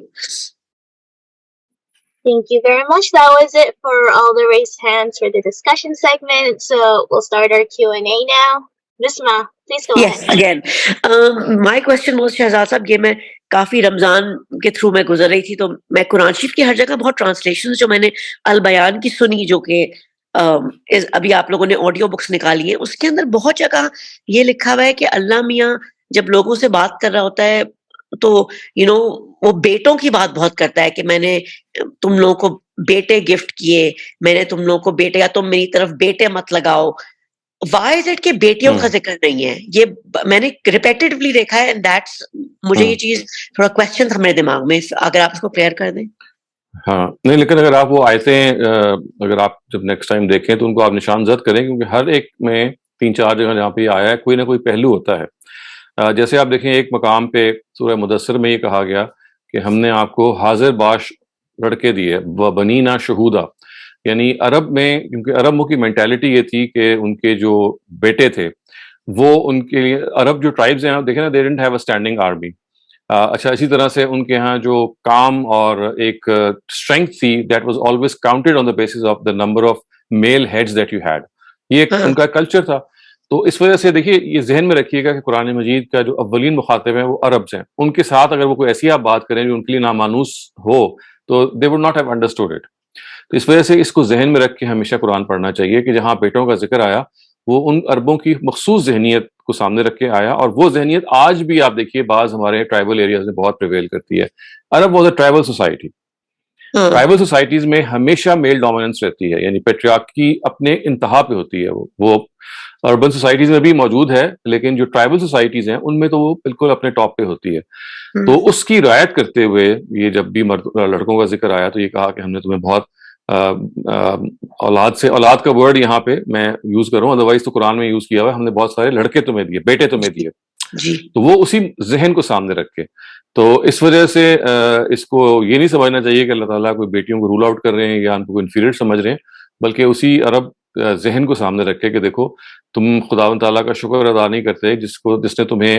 Thank you very much. That was it for all the raised hands for the discussion segment. So we'll start our Q&A now. Bisma, please go Yes, ahead. again. My question was Shahzad صاحب، یہ میں کافی رمضان کے تھرو میں گزر رہی تھی تو میں قرآن شریف کی ہر جگہ بہت ٹرانسلیشن جو میں نے البیان کی سنی، جو کہ ابھی آپ لوگوں نے آڈیو بکس نکالی ہیں، اس کے اندر بہت جگہ یہ لکھا ہوا ہے کہ اللہ میاں جب لوگوں سے بات کر رہا ہوتا ہے تو وہ بیٹوں کی بات بہت کرتا ہے کہ میں نے تم لوگوں کو بیٹے گفٹ کیے، میں نے تم لوگوں کو بیٹے، یا تم میری طرف بیٹے مت لگاؤ. وائی از اٹ کہ بیٹیوں کا ذکر نہیں ہے؟ یہ میں نے ریپیٹیڈلی دیکھا ہے. مجھے یہ چیز تھوڑا کوشچن تھا میرے دماغ میں، اگر آپ اس کو کلیئر کر دیں. ہاں نہیں، لیکن اگر آپ وہ آیتیں اگر آپ جب نیکسٹ ٹائم دیکھیں تو ان کو آپ نشان زد کریں، کیونکہ ہر ایک میں 3-4 جگہ جہاں پہ یہ آیا ہے کوئی نہ کوئی پہلو ہوتا ہے. جیسے آپ دیکھیں ایک مقام پہ سورہ مدثر میں یہ کہا گیا کہ ہم نے آپ کو حاضر باش لڑکے دیے، بنینا شہودا. یعنی عرب میں، کیونکہ عربوں کی مینٹیلٹی یہ تھی کہ ان کے جو بیٹے تھے وہ ان کے لیے، عرب جو ٹرائبز ہیں دیکھیں نا، they didn't have a standing army. اچھا، اسی طرح سے ان کے ہاں جو کام اور ایک اسٹرینتھ تھی، that was always counted on the basis of the number of male heads that you had. یہ ان کا کلچر تھا. تو اس وجہ سے دیکھیے، یہ ذہن میں رکھیے گا کہ قرآن مجید کا جو اولین مخاطب ہیں وہ عربز ہیں. ان کے ساتھ اگر وہ کوئی ایسی آپ بات کریں جو ان کے لیے نامانوس ہو تو they would not have understood it. تو اس وجہ سے اس کو ذہن میں رکھ کے ہمیشہ قرآن پڑھنا چاہیے کہ جہاں بیٹوں کا ذکر آیا وہ ان عربوں کی مخصوص ذہنیت کو سامنے رکھ کے آیا. اور وہ ذہنیت آج بھی آپ دیکھیے بعض ہمارے ٹرائبل ایریاز میں بہت پریویل کرتی ہے. Arab was a tribal society. Tribal societies میں ہمیشہ میل ڈومیننس رہتی ہے، یعنی پیٹریارکی اپنے انتہا پہ ہوتی ہے. وہ اربن سوسائٹیز میں بھی موجود ہے، لیکن جو ٹرائبل سوسائٹیز ہیں ان میں تو وہ بالکل اپنے ٹاپ پہ ہوتی ہے. تو اس کی رعایت کرتے ہوئے یہ جب بھی لڑکوں کا ذکر آیا تو یہ کہا کہ ہم نے تمہیں بہت اولاد سے، اولاد کا ورڈ یہاں پہ میں یوز کروں، ادروائز تو قرآن میں یوز کیا ہوا ہے، ہم نے بہت سارے لڑکے تمہیں دیے، بیٹے تمہیں دیے. تو وہ اسی ذہن کو سامنے رکھ کے، تو اس وجہ سے اس کو یہ نہیں سمجھنا چاہیے کہ اللہ تعالیٰ کوئی بیٹیوں کو رول آؤٹ کر رہے ہیں یا ان کو انفیریئر سمجھ رہے ہیں، بلکہ اسی عرب ذہن کو سامنے رکھے کہ دیکھو تم خداوند تعالیٰ کا شکر ادا نہیں کرتے جس نے تمہیں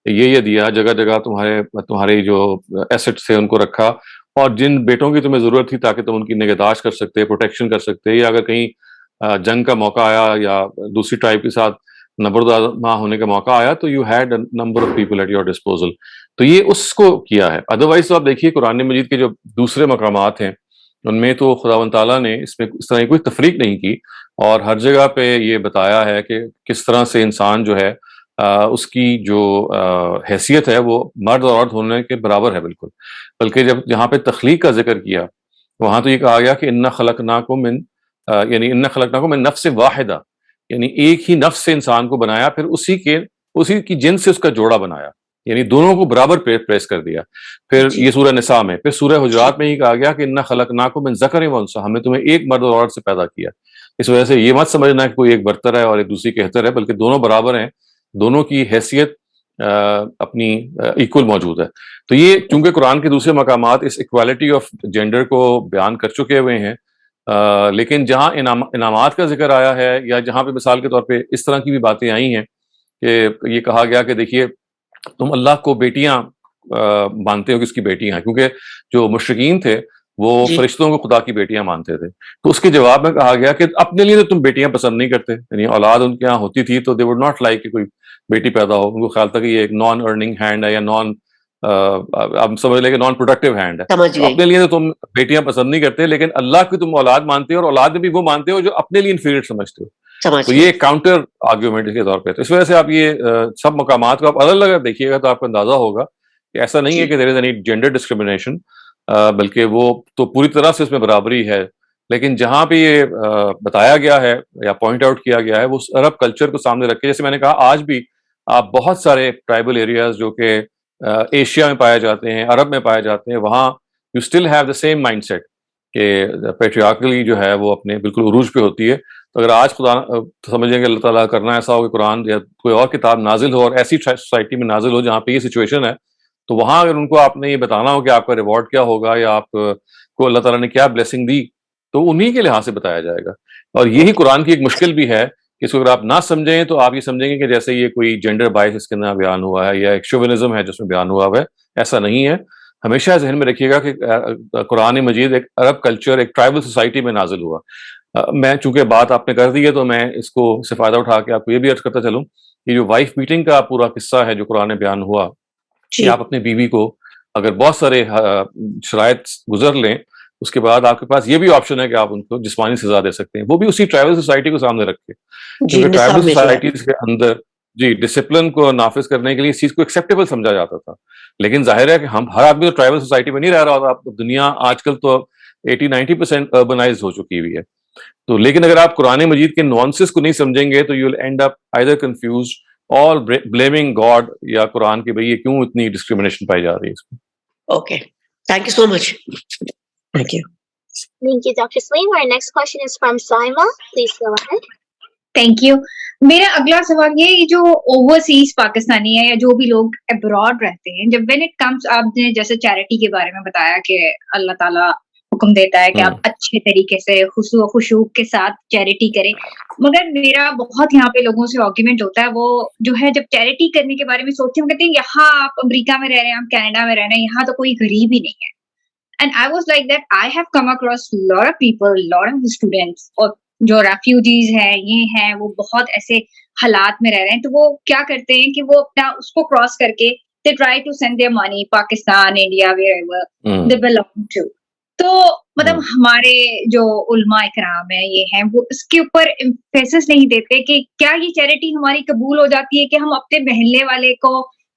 یہ دیا، جگہ جگہ تمہارے جو ایسٹس تھے ان کو رکھا، اور جن بیٹوں کی تمہیں ضرورت تھی تاکہ تم ان کی نگہداشت کر سکتے, پروٹیکشن کر سکتے, یا اگر کہیں جنگ کا موقع آیا یا دوسری ٹرائب کے ساتھ نبردآزما ہونے کا موقع آیا تو you had number of people at your disposal. تو یہ اس کو کیا ہے. ادروائز تو آپ دیکھیے قرآن مجید کے جو دوسرے مقامات ہیں ان میں تو خداوند تعالیٰ نے اس میں اس طرح کی کوئی تفریق نہیں کی, اور ہر جگہ پہ یہ بتایا ہے کہ کس طرح سے انسان جو ہے اس کی جو حیثیت ہے وہ مرد اور عورت ہونے کے برابر ہے بالکل. بلکہ جب یہاں پہ تخلیق کا ذکر کیا وہاں تو یہ کہا گیا کہ انا خلقناکم من نفس واحدہ, یعنی ایک ہی نفس سے انسان کو بنایا, پھر اسی کی جنس سے اس کا جوڑا بنایا, یعنی دونوں کو برابر پریس کر دیا. پھر یہ سورہ نساء میں, پھر سورہ حجرات میں ہی کہا گیا کہ انا خلقناکم من ذکر و انثی, ہم نے تمہیں ایک مرد اور عورت سے پیدا کیا. اس وجہ سے یہ مت سمجھنا کہ کوئی ایک برتر ہے اور ایک دوسری کہتر ہے, بلکہ دونوں برابر ہیں, دونوں کی حیثیت اپنی ایکول موجود ہے. تو یہ چونکہ قرآن کے دوسرے مقامات اس ایکوالٹی آف جینڈر کو بیان کر چکے ہوئے ہیں, لیکن جہاں انعامات کا ذکر آیا ہے یا جہاں پہ مثال کے طور پہ اس طرح کی بھی باتیں آئی ہیں کہ یہ کہا گیا کہ دیکھیے تم اللہ کو بیٹیاں مانتے ہو کہ اس کی بیٹیاں ہیں, کیونکہ جو مشرکین تھے وہ فرشتوں کو خدا کی بیٹیاں مانتے تھے. تو اس کے جواب میں کہا گیا کہ اپنے لیے تو تم بیٹیاں پسند نہیں کرتے, یعنی اولاد ان کے یہاں ہوتی تھی تو دے وڈ ناٹ لائک کہ کوئی بیٹی پیدا ہو, ان کو خیال تھا کہ یہ ایک نان ارننگ ہینڈ ہے یا اب سمجھ لیں کہ نان پروڈکٹیو ہینڈ ہے. اپنے لیے تو تم بیٹیاں پسند نہیں کرتے, لیکن اللہ کی تم اولاد مانتے ہو, اور اولاد میں بھی وہ مانتے ہو جو اپنے لیے انفیریئر سمجھتے ہو. تو یہ ایک کاؤنٹر آرگیومنٹ کے طور پہ. تو اس وجہ سے آپ یہ سب مقامات کو آپ الگ الگ دیکھیے گا تو آپ کو اندازہ ہوگا کہ ایسا نہیں ہے کہ دیر از اینی جینڈر ڈسکریمنیشن, بلکہ وہ تو پوری طرح سے اس میں برابری ہے. لیکن جہاں پہ یہ بتایا گیا ہے یا پوائنٹ آؤٹ کیا گیا ہے وہ عرب کلچر کو سامنے رکھ کے, جیسے میں نے کہا آج بھی آپ بہت سارے ٹرائبل ایریاز جو کہ ایشیا میں پائے جاتے ہیں, عرب میں پائے جاتے ہیں, وہاں you still have the same mindset کہ پیٹریارکلی جو ہے وہ اپنے بالکل عروج پہ ہوتی ہے. تو اگر آج خدا سمجھیں کہ اللہ تعالیٰ کرنا ایسا ہو کہ قرآن یا کوئی اور کتاب نازل ہو اور ایسی سوسائٹی میں نازل ہو جہاں پہ یہ سچویشن ہے, تو وہاں اگر ان کو آپ نے یہ بتانا ہو کہ آپ کا ریوارڈ کیا ہوگا یا آپ کو اللہ تعالیٰ نے کیا بلیسنگ دی, تو انہی کے لحاظ سے بتایا جائے گا. اور یہی قرآن کی ایک مشکل بھی ہے کہ اس کو اگر آپ نہ سمجھیں تو آپ یہ سمجھیں گے کہ جیسے یہ کوئی جینڈر بائس اس کے اندر بیان ہوا ہے یا ایک شوونزم ہے جس میں بیان ہوا ہے. ایسا نہیں ہے. ہمیشہ ذہن میں رکھیے گا کہ قرآن مجید ایک عرب کلچر, ایک ٹرائبل سوسائٹی میں نازل ہوا. میں چونکہ بات آپ نے کر دی ہے تو میں اس کو سے فائدہ اٹھا کے آپ کو یہ بھی عرض کرتا چلوں کہ جو وائف بیٹنگ کا پورا قصہ ہے جو قرآن میں بیان ہوا کہ آپ اپنے بیوی کو اگر بہت سارے شرائط گزر لیں, اس کے بعد آپ کے پاس یہ بھی آپشن ہے کہ آپ ان کو جسمانی سزا دے سکتے ہیں, وہ بھی اسی ٹرائبل سوسائٹی کو سامنے رکھ کے. کیونکہ ٹرائبل سوسائٹیز کے اندر ڈسپلن کو نافذ کرنے کے لیے اس چیز کو ایکسیپٹیبل سمجھا جاتا تھا. لیکن ظاہر ہے کہ ہر آدمی تو ٹرائبل سوسائٹی میں نہیں رہ رہا ہوتا. دنیا آج کل تو 80-90% اربنائز ہو چکی ہوئی ہے. تو لیکن اگر آپ قرآن مجید کے نوانسز کو نہیں سمجھیں گے تو you will end up either confused اور بلیمنگ گاڈ یا قرآن کہ بھئی یہ کیوں اتنی ڈسکریمنیشن پائی جا رہی ہے اس میں. Okay, thank you so much. Thank you. Thank you, Dr. Salim. Our next question is from Saima. Please go ahead. Thank you. میرا اگلا سوال یہ جو اوورسیز پاکستانی ہے یا جو بھی لوگ ابراڈ رہتے ہیں, جب وین اٹ کمس, آپ نے جیسے چیریٹی کے بارے میں بتایا کہ اللہ تعالیٰ حکم دیتا ہے کہ آپ اچھے طریقے سے خشوع و خشوع کے ساتھ چیریٹی کریں, مگر میرا بہت یہاں پہ لوگوں سے آرگیومنٹ ہوتا ہے, وہ جو ہے جب چیریٹی کرنے کے بارے میں سوچتے ہیں, ہم کہتے ہیں یہاں آپ امریکہ میں رہ رہے ہیں, آپ کینیڈا میں رہ رہے ہیں, یہاں تو کوئی غریب ہی نہیں ہے. And I was like that. I have come across a lot of people, lot of students, اور جو ریفیوجیز ہیں, یہ ہیں, وہ بہت ایسے حالات میں رہ رہے ہیں, تو وہ کیا کرتے ہیں کہ وہ اپنا اس کو کراس کر کے they try to send their money Pakistan, India, wherever they belong to. تو مطلب ہمارے جو علماء اکرام ہیں یہ ہیں, وہ اس کے اوپر ایمفیسس نہیں دیتے کہ کیا یہ چیریٹی ہماری قبول ہو جاتی ہے کہ ہم اپنے محلے والے کو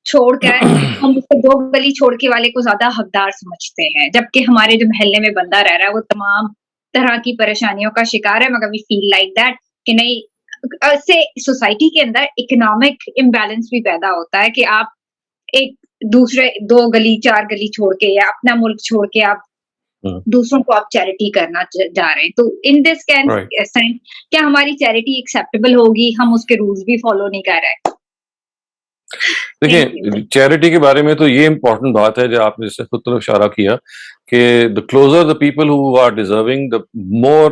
چھوڑ کر ہم اس کو 2 گلی چھوڑ کے والے کو زیادہ حقدار سمجھتے ہیں, جبکہ ہمارے جو محلے میں بندہ رہ رہا ہے وہ تمام طرح کی پریشانیوں کا شکار ہے, مگر وی فیل لائک دیٹ کہ نہیں. اس سے سوسائٹی کے اندر اکنامک امبیلنس بھی پیدا ہوتا ہے کہ آپ ایک دوسرے 2 گلی 4 گلی چھوڑ کے یا اپنا ملک چھوڑ کے آپ دوسروں کو آپ چیریٹی کرنا جا رہے ہیں. تو ان دس سینس کیا ہماری چیریٹی ایکسیپٹیبل ہوگی, ہم اس کے رولز بھی فالو نہیں کر رہے؟ دیکھیں چیریٹی کے بارے میں تو یہ امپورٹنٹ بات ہے جو آپ نے جس سے خود طرف اشارہ کیا کہ the closer the people who are deserving, the more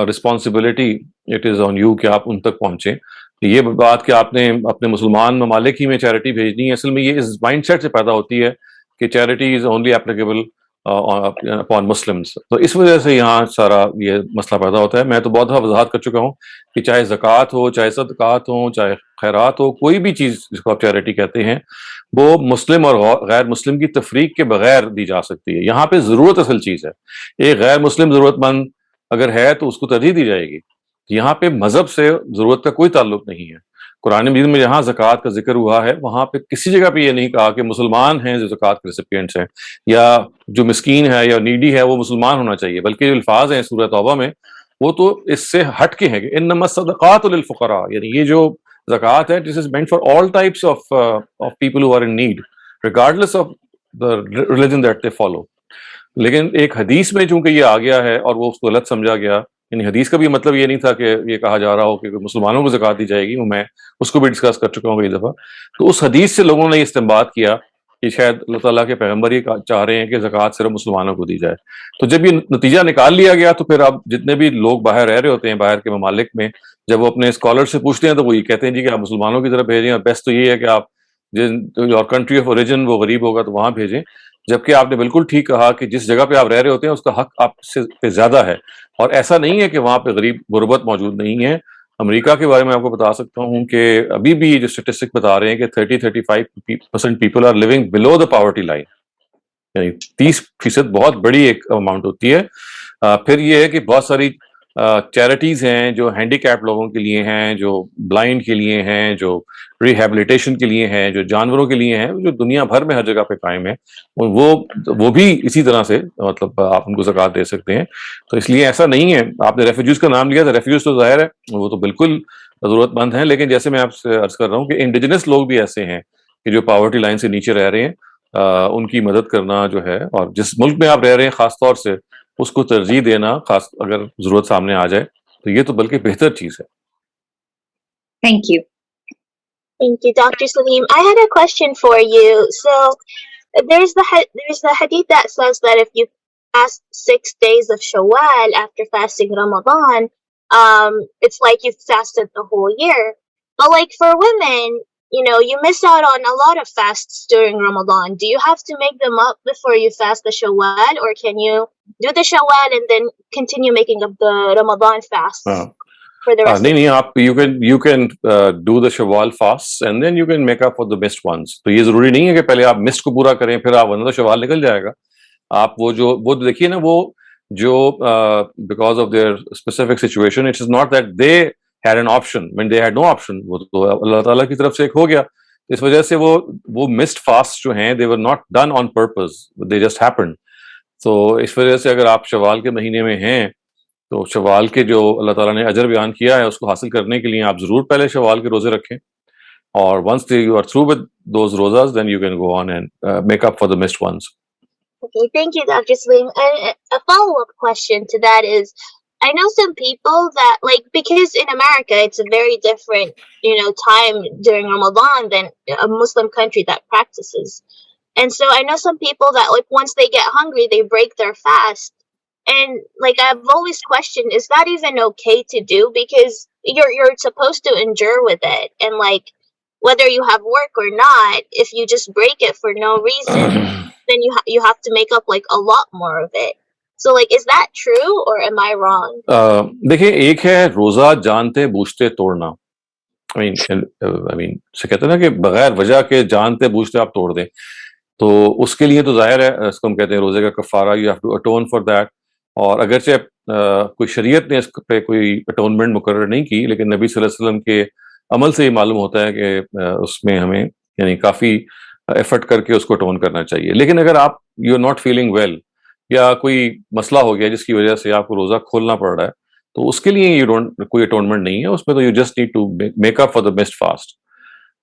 responsibility it is on you کہ آپ ان تک پہنچیں. یہ بات کہ آپ نے اپنے مسلمان ممالک ہی میں چیریٹی بھیجنی ہے, اصل میں یہ اس مائنڈ سیٹ سے پیدا ہوتی ہے کہ charity is only applicable upon Muslims. تو اس وجہ سے یہاں سارا یہ مسئلہ پیدا ہوتا ہے. میں تو بہت دفعہ وضاحت کر چکا ہوں کہ چاہے زکوٰۃ ہو، چاہے صدقات ہوں، چاہے خیرات ہو، کوئی بھی چیز جس کو آپ چیریٹی کہتے ہیں، وہ مسلم اور غیر مسلم کی تفریق کے بغیر دی جا سکتی ہے. یہاں پہ ضرورت اصل چیز ہے. ایک غیر مسلم ضرورت مند اگر ہے تو اس کو ترجیح دی جائے گی. یہاں پہ مذہب سے ضرورت کا کوئی تعلق نہیں ہے. قرآن مجید میں جہاں زکوٰۃ کا ذکر ہوا ہے وہاں پہ کسی جگہ پہ یہ نہیں کہا کہ مسلمان ہیں جو زکوٰۃ کے ریسیپینٹس ہیں، یا جو مسکین ہے یا نیڈی ہے وہ مسلمان ہونا چاہیے، بلکہ جو الفاظ ہیں سورہ توبہ میں وہ تو اس سے ہٹ کے ہیں کہ انما الصدقات للفقراء، یعنی یہ جو زکوٰۃ ہے this is meant for all types of people who are in need regardless of the religion that they follow. لیکن ایک حدیث میں چونکہ یہ آ گیا ہے اور وہ اس کو غلط سمجھا گیا، یعنی حدیث کا بھی مطلب یہ نہیں تھا کہ یہ کہا جا رہا ہو کہ مسلمانوں کو زکوٰۃ دی جائے گی، وہ میں اس کو بھی ڈسکس کر چکا ہوں کئی دفعہ. تو اس حدیث سے لوگوں نے یہ استنباط کیا کہ شاید اللہ تعالیٰ کے پیغمبر یہ چاہ رہے ہیں کہ زکوٰۃ صرف مسلمانوں کو دی جائے. تو جب یہ نتیجہ نکال لیا گیا تو پھر اب جتنے بھی لوگ باہر رہ رہے ہوتے ہیں باہر کے ممالک میں، جب وہ اپنے اسکالر سے پوچھتے ہیں تو وہ یہ کہتے ہیں جی کہ آپ مسلمانوں کی طرف بھیجیں، اور بیسٹ تو یہ ہے کہ آپ جو کنٹری آف اوریجن وہ غریب ہوگا تو وہاں بھیجیں. جبکہ آپ نے بالکل ٹھیک کہا کہ جس جگہ پہ آپ رہ رہے ہوتے ہیں اس کا حق آپ سے پہ زیادہ ہے، اور ایسا نہیں ہے کہ وہاں پہ غریب غربت موجود نہیں ہے. امریکہ کے بارے میں آپ کو بتا سکتا ہوں کہ ابھی بھی جو اسٹیٹسٹک بتا رہے ہیں کہ 30-35% people are living below the poverty line, یعنی 30% بہت بڑی ایک اماؤنٹ ہوتی ہے. پھر یہ ہے کہ بہت ساری چیریٹیز ہیں جو ہینڈی کیپ لوگوں کے لیے ہیں، جو بلائنڈ کے لیے ہیں، جو ریہیبلیٹیشن کے لیے ہیں، جو جانوروں کے لیے ہیں، جو دنیا بھر میں ہر جگہ پہ قائم ہے، وہ بھی اسی طرح سے مطلب آپ ان کو زکوٰۃ دے سکتے ہیں. تو اس لیے ایسا نہیں ہے. آپ نے ریفیوجیز کا نام لیا تھا، ریفیوجیز تو ظاہر ہے وہ تو بالکل ضرورت مند ہیں، لیکن جیسے میں آپ سے عرض کر رہا ہوں کہ انڈیجنس لوگ بھی ایسے ہیں کہ جو پاورٹی لائن سے نیچے رہ رہے ہیں، ان کی مدد کرنا جو ہے، اور جس ملک میں آپ رہ رہے ہیں خاص طور سے اس کو ترجیح دینا، خاص اگر ضرورت سامنے آ جائے تو یہ تو بلکہ بہتر چیز ہے. Thank you. Thank you, Dr. Salim. I had a question for you. So there's the hadith that says that if you fast 6 days of Shawwal after fasting Ramadan, it's like you've fasted the whole year. But like for women, you miss out on a lot of fasts during Ramadan. Do you have to make them up before you fast the Shawwal, or can you do the Shawwal and then continue making up the Ramadan fasts for the rest? نہیں آپ you can do the Shawwal fasts and then you can make up for the missed ones. تو یہ ضروری نہیں ہے کہ پہلے آپ missed کو پورا کریں پھر آپ ورنہ شوال نکل جائے گا. آپ وہ دیکھیے نا، وہ جو because of their specific situation, it is not that they had an option when they had no option. وہ تو اللہ تعالیٰ کی طرف سے ایک ہو گیا. اس وجہ سے وہ missed fasts جو ہیں they were not done on purpose, they just happened. تو اس وجہ سے اگر آپ شوال کے مہینے میں ہیں تو شوال کے جو اللہ تعالیٰ نے اجر بیان کیا ہے اس کو حاصل کرنے کے لیے آپ ضرور پہلے شوال کے روزے رکھیں، اور once you are through with those rozas then you can go on and make up for the missed ones. Okay, thank you, Dr. Salim. And a follow-up question to that is, I know some people that, like, because in America it's a very different, time during Ramadan than a Muslim country that practices. And so I know some people that, like, once they get hungry, they break their fast. And, like, I've always questioned, is that even okay to do? Because you're supposed to endure with it. And, like, whether you have work or not, if you just break it for no reason, then you have to make up, like, a lot more of it. So, like, is that true or am I wrong? دیکھیں، ایک ہے روزہ جانتے بوجھتے توڑنا. I mean سے کہتے ہیں نا کہ بغیر وجہ کے جانتے بوجھتے آپ توڑ دیں، تو اس کے لیے تو ظاہر ہے اس کو ہم کہتے ہیں روزے کا کفارہ. You have to atone for that. اور اگرچہ کوئی شریعت نے اس پہ کوئی اٹونمنٹ مقرر نہیں کی، لیکن نبی صلی اللہ علیہ وسلم کے عمل سے یہ معلوم ہوتا ہے کہ اس میں ہمیں یعنی کافی ایفرٹ کر کے اس کو اٹون کرنا چاہیے. لیکن اگر آپ you are not feeling well یا کوئی مسئلہ ہو گیا جس کی وجہ سے آپ کو روزہ کھولنا پڑ رہا ہے، تو اس کے لیے کوئی اٹونمنٹ نہیں ہے اس میں. تو you just need to make up for the missed fast.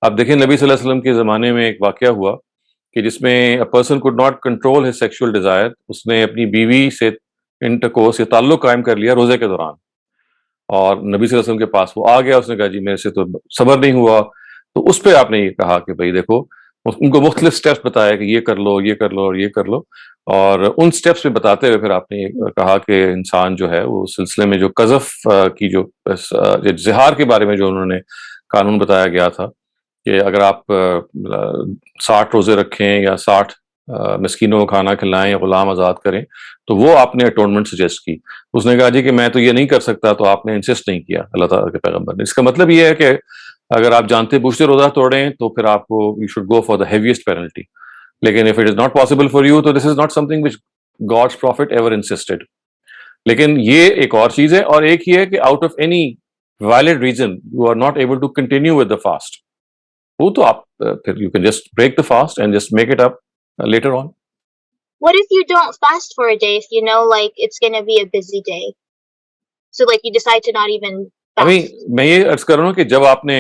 اب دیکھیں نبی صلی اللہ علیہ وسلم کے زمانے میں ایک واقعہ ہوا کہ جس میں a person could not control his sexual desire. اس نے اپنی بیوی سے انٹرکورس یا تعلق قائم کر لیا روزے کے دوران، اور نبی صلی اللہ علیہ وسلم کے پاس وہ آ گیا. اس نے کہا جی میرے سے تو صبر نہیں ہوا. تو اس پہ آپ نے یہ کہا کہ بھائی دیکھو، ان کو مختلف سٹیپس بتایا کہ یہ کر لو، یہ کر لو اور یہ کر لو. اور ان سٹیپس پہ بتاتے ہوئے پھر آپ نے کہا کہ انسان جو ہے وہ سلسلے میں جو قذف کی جو زہار کے بارے میں جو انہوں نے قانون بتایا گیا تھا کہ اگر آپ 60 روزے رکھیں یا 60 مسکینوں کو کھانا کھلائیں یا غلام آزاد کریں, تو وہ آپ نے اٹونمنٹ سجیسٹ کی. اس نے کہا جی کہ میں تو یہ نہیں کر سکتا, تو آپ نے انسسٹ نہیں کیا اللہ تعالیٰ کے پیغمبر نے. اس کا مطلب یہ ہے کہ اگر آپ جانتے بوجھتے روزہ توڑیں تو پھر آپ کو you should go for the heaviest penalty. لیکن if it is not possible for you, تو this is not something which God's prophet ever insisted. لیکن یہ ایک اور چیز ہے, اور ایک یہ ہے کہ out of any valid reason you are not able to continue with the fast, وہ تو آپ پھر you can just break the fast and just make it up later on. What if you don't fast for a day if you know like it's going to be a busy day? So like you decide to not even fast. میں یہ عرض کر رہا ہوں کہ جب آپ نے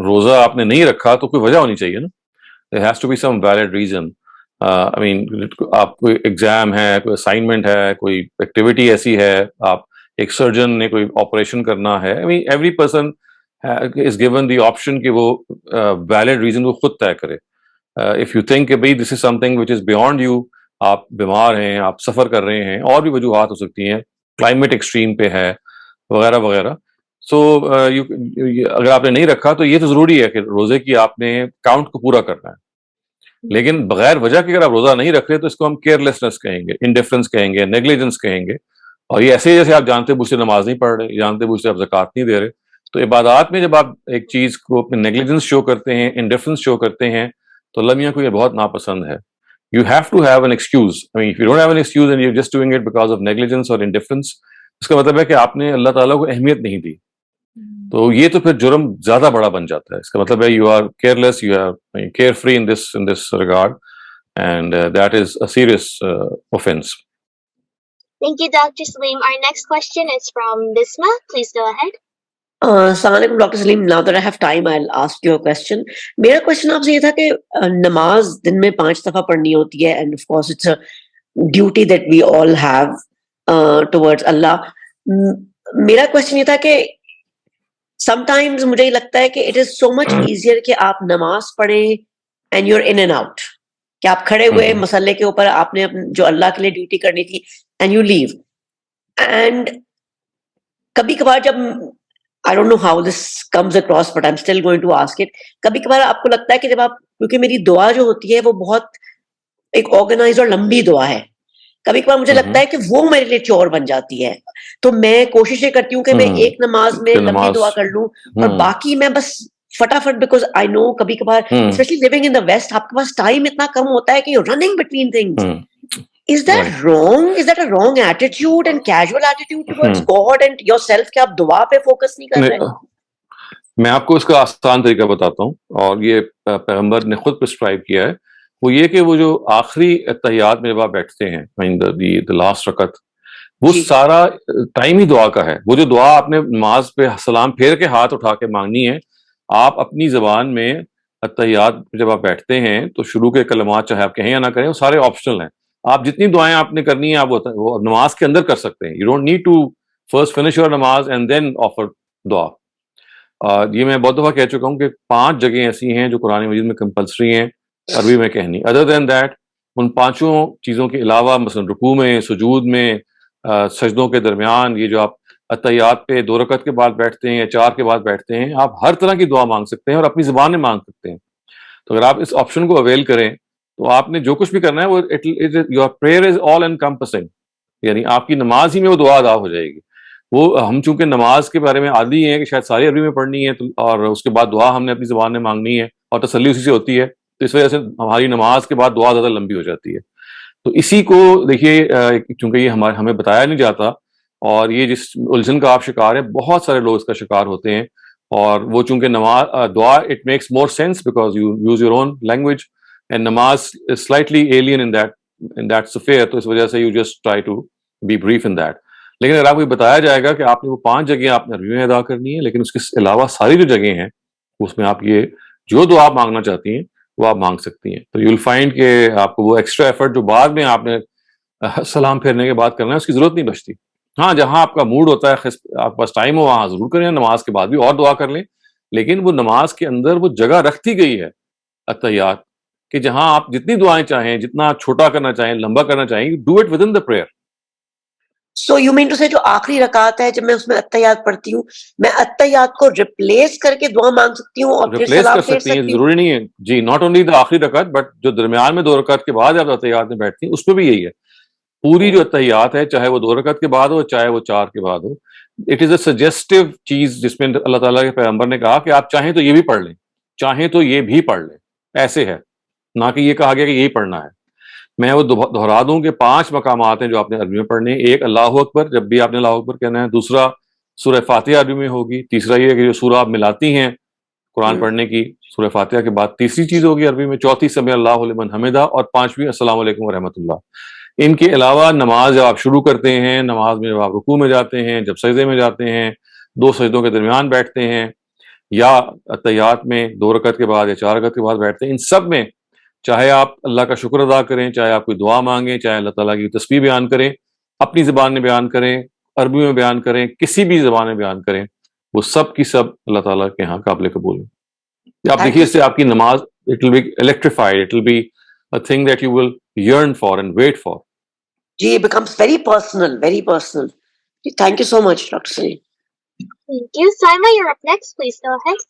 روزہ آپ نے نہیں رکھا تو کوئی وجہ ہونی چاہیے نا. There has to be some valid reason. I mean, آپ کوئی ایگزام ہے, کوئی اسائنمنٹ ہے, کوئی ایکٹیویٹی ایسی ہے, آپ ایک سرجن نے کوئی آپریشن کرنا ہے. I mean, every person is given the option کہ وہ valid reason وہ خود طے کرے. If you think کہ بھائی this is something which is beyond you, آپ بیمار ہیں, آپ سفر کر رہے ہیں, اور بھی وجوہات ہو سکتی ہیں, کلائمیٹ ایکسٹریم پہ ہے وغیرہ وغیرہ, سو اگر آپ نے نہیں رکھا تو یہ تو ضروری ہے کہ روزے کی آپ نے کاؤنٹ کو پورا کرنا ہے. لیکن بغیر وجہ کے اگر آپ روزہ نہیں رکھ رہے تو اس کو ہم کیئرلیسنس کہیں گے, انڈیفرنس کہیں گے, نیگلیجنس کہیں گے. اور یہ ایسے جیسے آپ جانتے بوجھتے نماز نہیں پڑھ رہے, جانتے بوجھتے آپ زکوٰۃ نہیں دے رہے. تو عبادات میں جب آپ ایک چیز کو اپنے نیگلیجنس شو کرتے ہیں, انڈیفرنس شو کرتے ہیں, تو اللہ میاں کو یہ بہت ناپسند ہے. You have to have an excuse. I mean, if you don't have an excuse and you're just doing it because of negligence or indifference, اس کا مطلب ہے کہ آپ نے اللہ تعالیٰ کو اہمیت نہیں دی. تو یہ تو پھر جرم زیادہ بڑا بن جاتا ہے. اس کا مطلب ہے you are careless, you are carefree in this regard, and that is a serious offense. Thank you, Dr. Salim. Our next question is from Bisma. Please go ahead. السلام علیکم doctor Salim. Now that I have time, I'll ask you a question. میرا کوشچن آپ سے یہ تھا کہ نماز دن میں 5 دفعہ پڑھنی ہوتی ہے, and of course it's a duty that we all have towards Allah. میرا کوشچن یہ تھا کہ sometimes مجھے یہ لگتا ہے کہ it is so much easier کہ آپ نماز پڑھیں and you're in and out, کہ آپ کھڑے ہوئے مسلح کے اوپر, آپ نے جو اللہ کے لیے ڈیوٹی کرنی تھی, and you leave. And کبھی کبھار جب I don't know how this comes across, but I'm still going to ask it. کبھی کبھار آپ کو لگتا ہے کہ جب آپ, کیونکہ میری دعا جو ہوتی ہے وہ بہت ایک آرگنائز اور لمبی دعا ہے, کبھی کبھار مجھے لگتا ہے کہ وہ میرے لیے چور بن جاتی ہے. تو میں کوشش یہ کرتی ہوں کہ میں ایک نماز میں لمبی دعا کر لوں, اور باقی میں بس فٹافٹ, بیکاز آئی نو کبھی کبھار especially living in the West آپ کے پاس ٹائم اتنا کم ہوتا ہے کہ you're running between things. Is that wrong? Is that a wrong attitude and casual attitude towards God and yourself کہ آپ دعا پہ فوکس نہیں کر رہے؟ میں آپ کو اس کا آسان طریقہ بتاتا ہوں, اور یہ پیغمبر نے خود پرسکرائب کیا ہے. وہ یہ کہ وہ جو آخری اتحیات میں جب آپ بیٹھتے ہیں, the last رکعت, وہ سارا ٹائم ہی دعا کا ہے. وہ جو دعا آپ نے نماز پہ سلام پھیر کے ہاتھ اٹھا کے مانگنی ہے, آپ اپنی زبان میں اتحیات جب آپ بیٹھتے ہیں تو شروع کے کلمات چاہے آپ کہیں یا نہ کریں, وہ سارے آپشنل ہیں. آپ جتنی دعائیں آپ نے کرنی ہیں آپ وہ نماز کے اندر کر سکتے ہیں. You don't need to first finish your نماز اینڈ دین آفر دعا. یہ میں بہت دفعہ کہہ چکا ہوں کہ 5 جگہیں ایسی ہیں جو قرآن مجید میں کمپلسری ہیں عربی میں کہنی. ادر دین دیٹ, ان 5 چیزوں کے علاوہ مثلا رکوع میں, سجود میں, سجدوں کے درمیان, یہ جو آپ اتحیات پہ 2 رکعت کے بعد بیٹھتے ہیں یا 4 کے بعد بیٹھتے ہیں, آپ ہر طرح کی دعا مانگ سکتے ہیں اور اپنی زبان میں مانگ سکتے ہیں. تو اگر آپ اس آپشن کو اویل کریں تو آپ نے جو کچھ بھی کرنا ہے وہ your prayer is all encompassing, یعنی آپ کی نماز ہی میں وہ دعا ادا ہو جائے گی. وہ ہم چونکہ نماز کے بارے میں عادی ہیں کہ شاید ساری عربی میں پڑھنی ہے, اور اس کے بعد دعا ہم نے اپنی زبان میں مانگنی ہے, اور تسلی اسی سے ہوتی ہے, تو اس وجہ سے ہماری نماز کے بعد دعا زیادہ لمبی ہو جاتی ہے. تو اسی کو دیکھیے, چونکہ یہ ہمیں بتایا نہیں جاتا, اور یہ جس الجھن کا آپ شکار ہیں, بہت سارے لوگ اس کا شکار ہوتے ہیں. اور وہ چونکہ نماز دعا it makes more sense because you use your own language, and نماز is slightly alien in that sphere, تو اس وجہ سے you just try to be brief in that. لیکن اگر آپ کو بتایا جائے گا کہ آپ نے وہ 5 جگہیں آپ نے عربی میں ادا کرنی ہے, لیکن اس کے علاوہ ساری جو جگہیں ہیں اس میں آپ یہ جو دعا آپ مانگنا چاہتی ہیں وہ آپ مانگ سکتی ہیں, تو یو ول فائنڈ کہ آپ کو وہ ایکسٹرا ایفرٹ جو بعد میں آپ نے سلام پھیرنے کے بعد کرنا ہے اس کی ضرورت نہیں بچتی. ہاں, جہاں آپ کا موڈ ہوتا ہے, آپ کے پاس ٹائم ہو, وہاں ضرور کریں, نماز کے بعد بھی اور دعا کر لیں, لیکن وہ نماز کے اندر وہ جگہ رکھتی گئی ہے اتحیات کہ جہاں آپ جتنی دعائیں چاہیں, جتنا چھوٹا کرنا چاہیں, لمبا کرنا چاہیں, do it within the prayer. So you mean to say جو آخری رکعت ہے جب میں اس میں اتحیات پڑھتی ہوں میں اتحیات کو ریپلیس کر کے دعا مانگ سکتی ہوں اور پھر ریپلیس سلام کر پھیر سکتی ہیں، سکتی ہوں؟ ضروری نہیں ہے جی. ناٹ اونلی دا آخری رکعت بٹ جو درمیان میں 2 رکعت کے بعد آپ اتحیات میں بیٹھتی ہیں اس میں بھی یہی ہے. پوری جو اتحیات ہے چاہے وہ 2 رکعت کے بعد ہو چاہے وہ 4 کے بعد ہو، اٹ از اے سجیسٹو چیز جس میں اللہ تعالیٰ کے پیغمبر نے کہا کہ آپ چاہیں تو یہ بھی پڑھ لیں، چاہیں تو یہ بھی پڑھ لیں. ایسے ہے، نہ کہ یہ کہا گیا کہ یہی پڑھنا ہے. میں وہ دہرا دوں کہ 5 مقامات ہیں جو آپ نے عربی میں پڑھنے ہیں. ایک اللہ اکبر، جب بھی آپ نے اللہ اکبر کہنا ہے. دوسرا سورہ فاتحہ عربی میں ہوگی. تیسرا یہ کہ جو سورہ آپ ملاتی ہیں قرآن پڑھنے کی سورہ فاتحہ کے بعد تیسری چیز ہوگی عربی میں. چوتھی سمع اللہ لمن حمدہ، اور 5ویں السلام علیکم ورحمۃ اللہ. ان کے علاوہ نماز جب آپ شروع کرتے ہیں، نماز میں جب آپ رکوع میں جاتے ہیں، جب سجدے میں جاتے ہیں، 2 سجدوں کے درمیان بیٹھتے ہیں، یا اتحیات میں 2 رکعت کے بعد یا 4 رکعت کے بعد بیٹھتے ہیں، ان سب میں چاہے آپ اللہ کا شکر ادا کریں، چاہے آپ کوئی دعا مانگیں، چاہے اللہ تعالیٰ کی تسبیح بیان کریں، اپنی زبان میں بیان کریں، عربی میں بیان کریں، کسی بھی زبان میں بیان کریں، وہ سب کی سب اللہ تعالیٰ کے ہاں قابل قبول ہے. آپ دیکھیے اس سے آپ کی نماز it will be electrified, it will be a thing that you will yearn for and wait for. جی it becomes very personal, very personal. Thank you so much, Dr. Saeed. Thank you. Saima, you're up next. Please go ahead.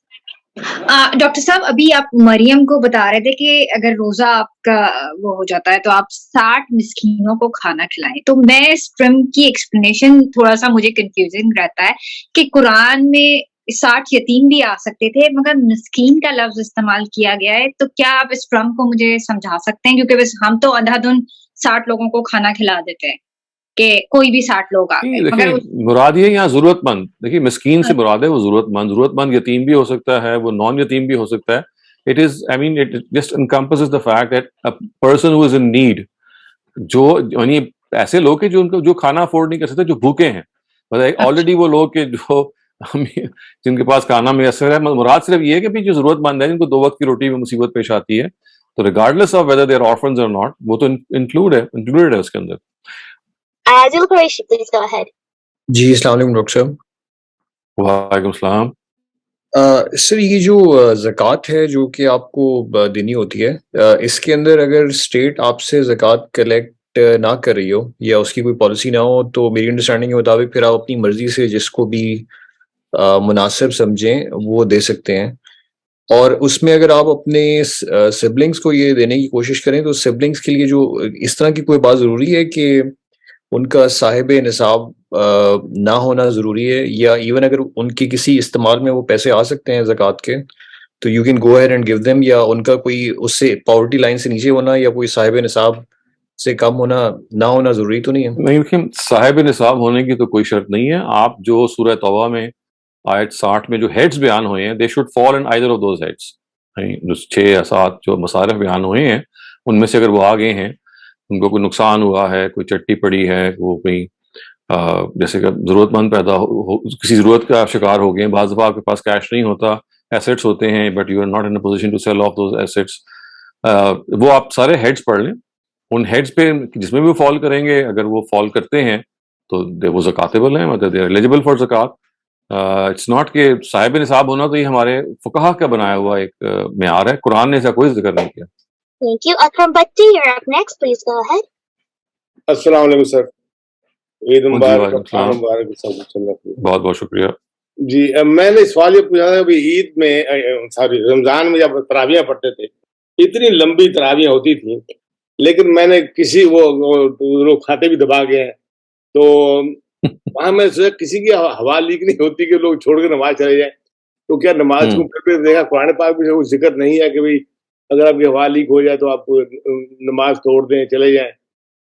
Doctor صاحب ابھی آپ مریم کو بتا رہے تھے کہ اگر روزہ آپ کا وہ ہو جاتا ہے تو آپ 60 مسکینوں کو کھانا کھلائیں. تو میں اس ٹرم کی ایکسپلینیشن تھوڑا سا مجھے کنفیوزنگ رہتا ہے کہ قرآن میں 60 یتیم بھی آ سکتے تھے مگر مسکین کا لفظ استعمال کیا گیا ہے. تو کیا آپ اس ٹرم کو مجھے سمجھا سکتے ہیں؟ کیونکہ بس ہم تو اندھا دھن 60 لوگوں کو کھانا کھلا دیتے ہیں کہ کوئی بھی 60 لوگ آ گئے. دیکھیں مراد یہ یہاں ضرورت مند، دیکھیے مسکین سے مراد ہے وہ ضرورت مند یتیم بھی ہو سکتا ہے، وہ نان یتیم بھی ہو سکتا ہے. It is I mean it just encompasses the fact that a person who is in need, جو یعنی ایسے لوگ کہ جو ان کو جو کھانا افورڈ نہیں کر سکتے، جو بھوکے ہیں. آلریڈی وہ لوگ کہ جو جن کے پاس کھانا میسر ہے، مراد صرف یہ ہے کہ جو ضرورت مند ہے جن کو 2 وقت کی روٹی میں مصیبت پیش آتی ہے، تو regardless of whether they are orphans اور ناٹ، وہ تو انکلوڈیڈ ہے اس کے اندر. Adil Qureshi, please go ahead. جی السلام علیکم ڈاکٹر صاحب. وعلیکم السلام. سر یہ جو زکوٰۃ ہے جو کہ آپ کو دینی ہوتی ہے، اس کے اندر اگر اسٹیٹ آپ سے زکوٰۃ کلیکٹ نہ کر رہی ہو یا اس کی کوئی پالیسی نہ ہو تو میری انڈرسٹینڈنگ کے مطابق پھر آپ اپنی مرضی سے جس کو بھی مناسب سمجھیں وہ دے سکتے ہیں. اور اس میں اگر آپ اپنے سبلنگس کو یہ دینے کی کوشش کریں تو سبلنگس کے لیے جو اس طرح کی کوئی بات ضروری ہے کہ ان کا صاحب نصاب نہ ہونا ضروری ہے، یا ایون اگر ان کی کسی استعمال میں وہ پیسے آ سکتے ہیں زکوٰۃ کے تو you can go ahead and give them, یا ان کا کوئی اس سے پاورٹی لائن سے نیچے ہونا یا کوئی صاحب نصاب سے کم ہونا نہ ہونا ضروری تو نہیں ہے؟ نہیں دیکھیں، صاحب نصاب ہونے کی تو کوئی شرط نہیں ہے. آپ جو سورہ توبہ میں آیت 60 میں جو ہیڈز بیان ہوئے ہیں، they should fall in either of those heads. جو 6 یا 7 جو مصارف بیان ہوئے ہیں ان میں سے اگر وہ آ گئے ہیں، ان کو کوئی نقصان ہوا ہے، کوئی چٹی پڑی ہے، وہ کوئی جیسے کہ ضرورت مند پیدا ہو، کسی ضرورت کا شکار ہو گئے. بعض دفعہ آپ کے پاس کیش نہیں ہوتا، ایسیٹس ہوتے ہیں but you are not in a position to sell off those assets. وہ آپ سارے ہیڈز پڑھ لیں. ان ہیڈز پہ جس میں بھی وہ فال کریں گے، اگر وہ فال کرتے ہیں تو وہ زکاتیبل ہیں، مطلب دے آر ایلیجیبل فار زکات. اٹس ناٹ کہ صاحب نصاب ہونا تو یہ ہمارے فقہا کا بنایا ہوا ایک معیار ہے، قرآن نے ایسا کوئی ذکر نہیں کیا. Thank you. Akram Bhatti, you're up next. Please go ahead. السلام علیکم سر. عید مبارک. بہت بہت شکریہ. جی میں نے سوال یہ پوچھا تھا کہ عید میں سوری رمضان میں جب تراویحیں پڑھتے تھے اتنی لمبی تراویحیں ہوتی تھیں، لیکن میں نے کسی وہ لوگ کھاتے بھی دبا گئے ہیں تو وہاں میں سوچا کسی کی ہوا لیک نہیں ہوتی کہ لوگ چھوڑ کے نماز چلے جائیں، تو کیا نماز کو پھر دیکھا قرآن پاک میں کوئی ذکر نہیں ہے کہ بھئی اگر آپ کی ہوا لیک ہو جائے تو آپ نماز توڑ دیں چلے جائیں؟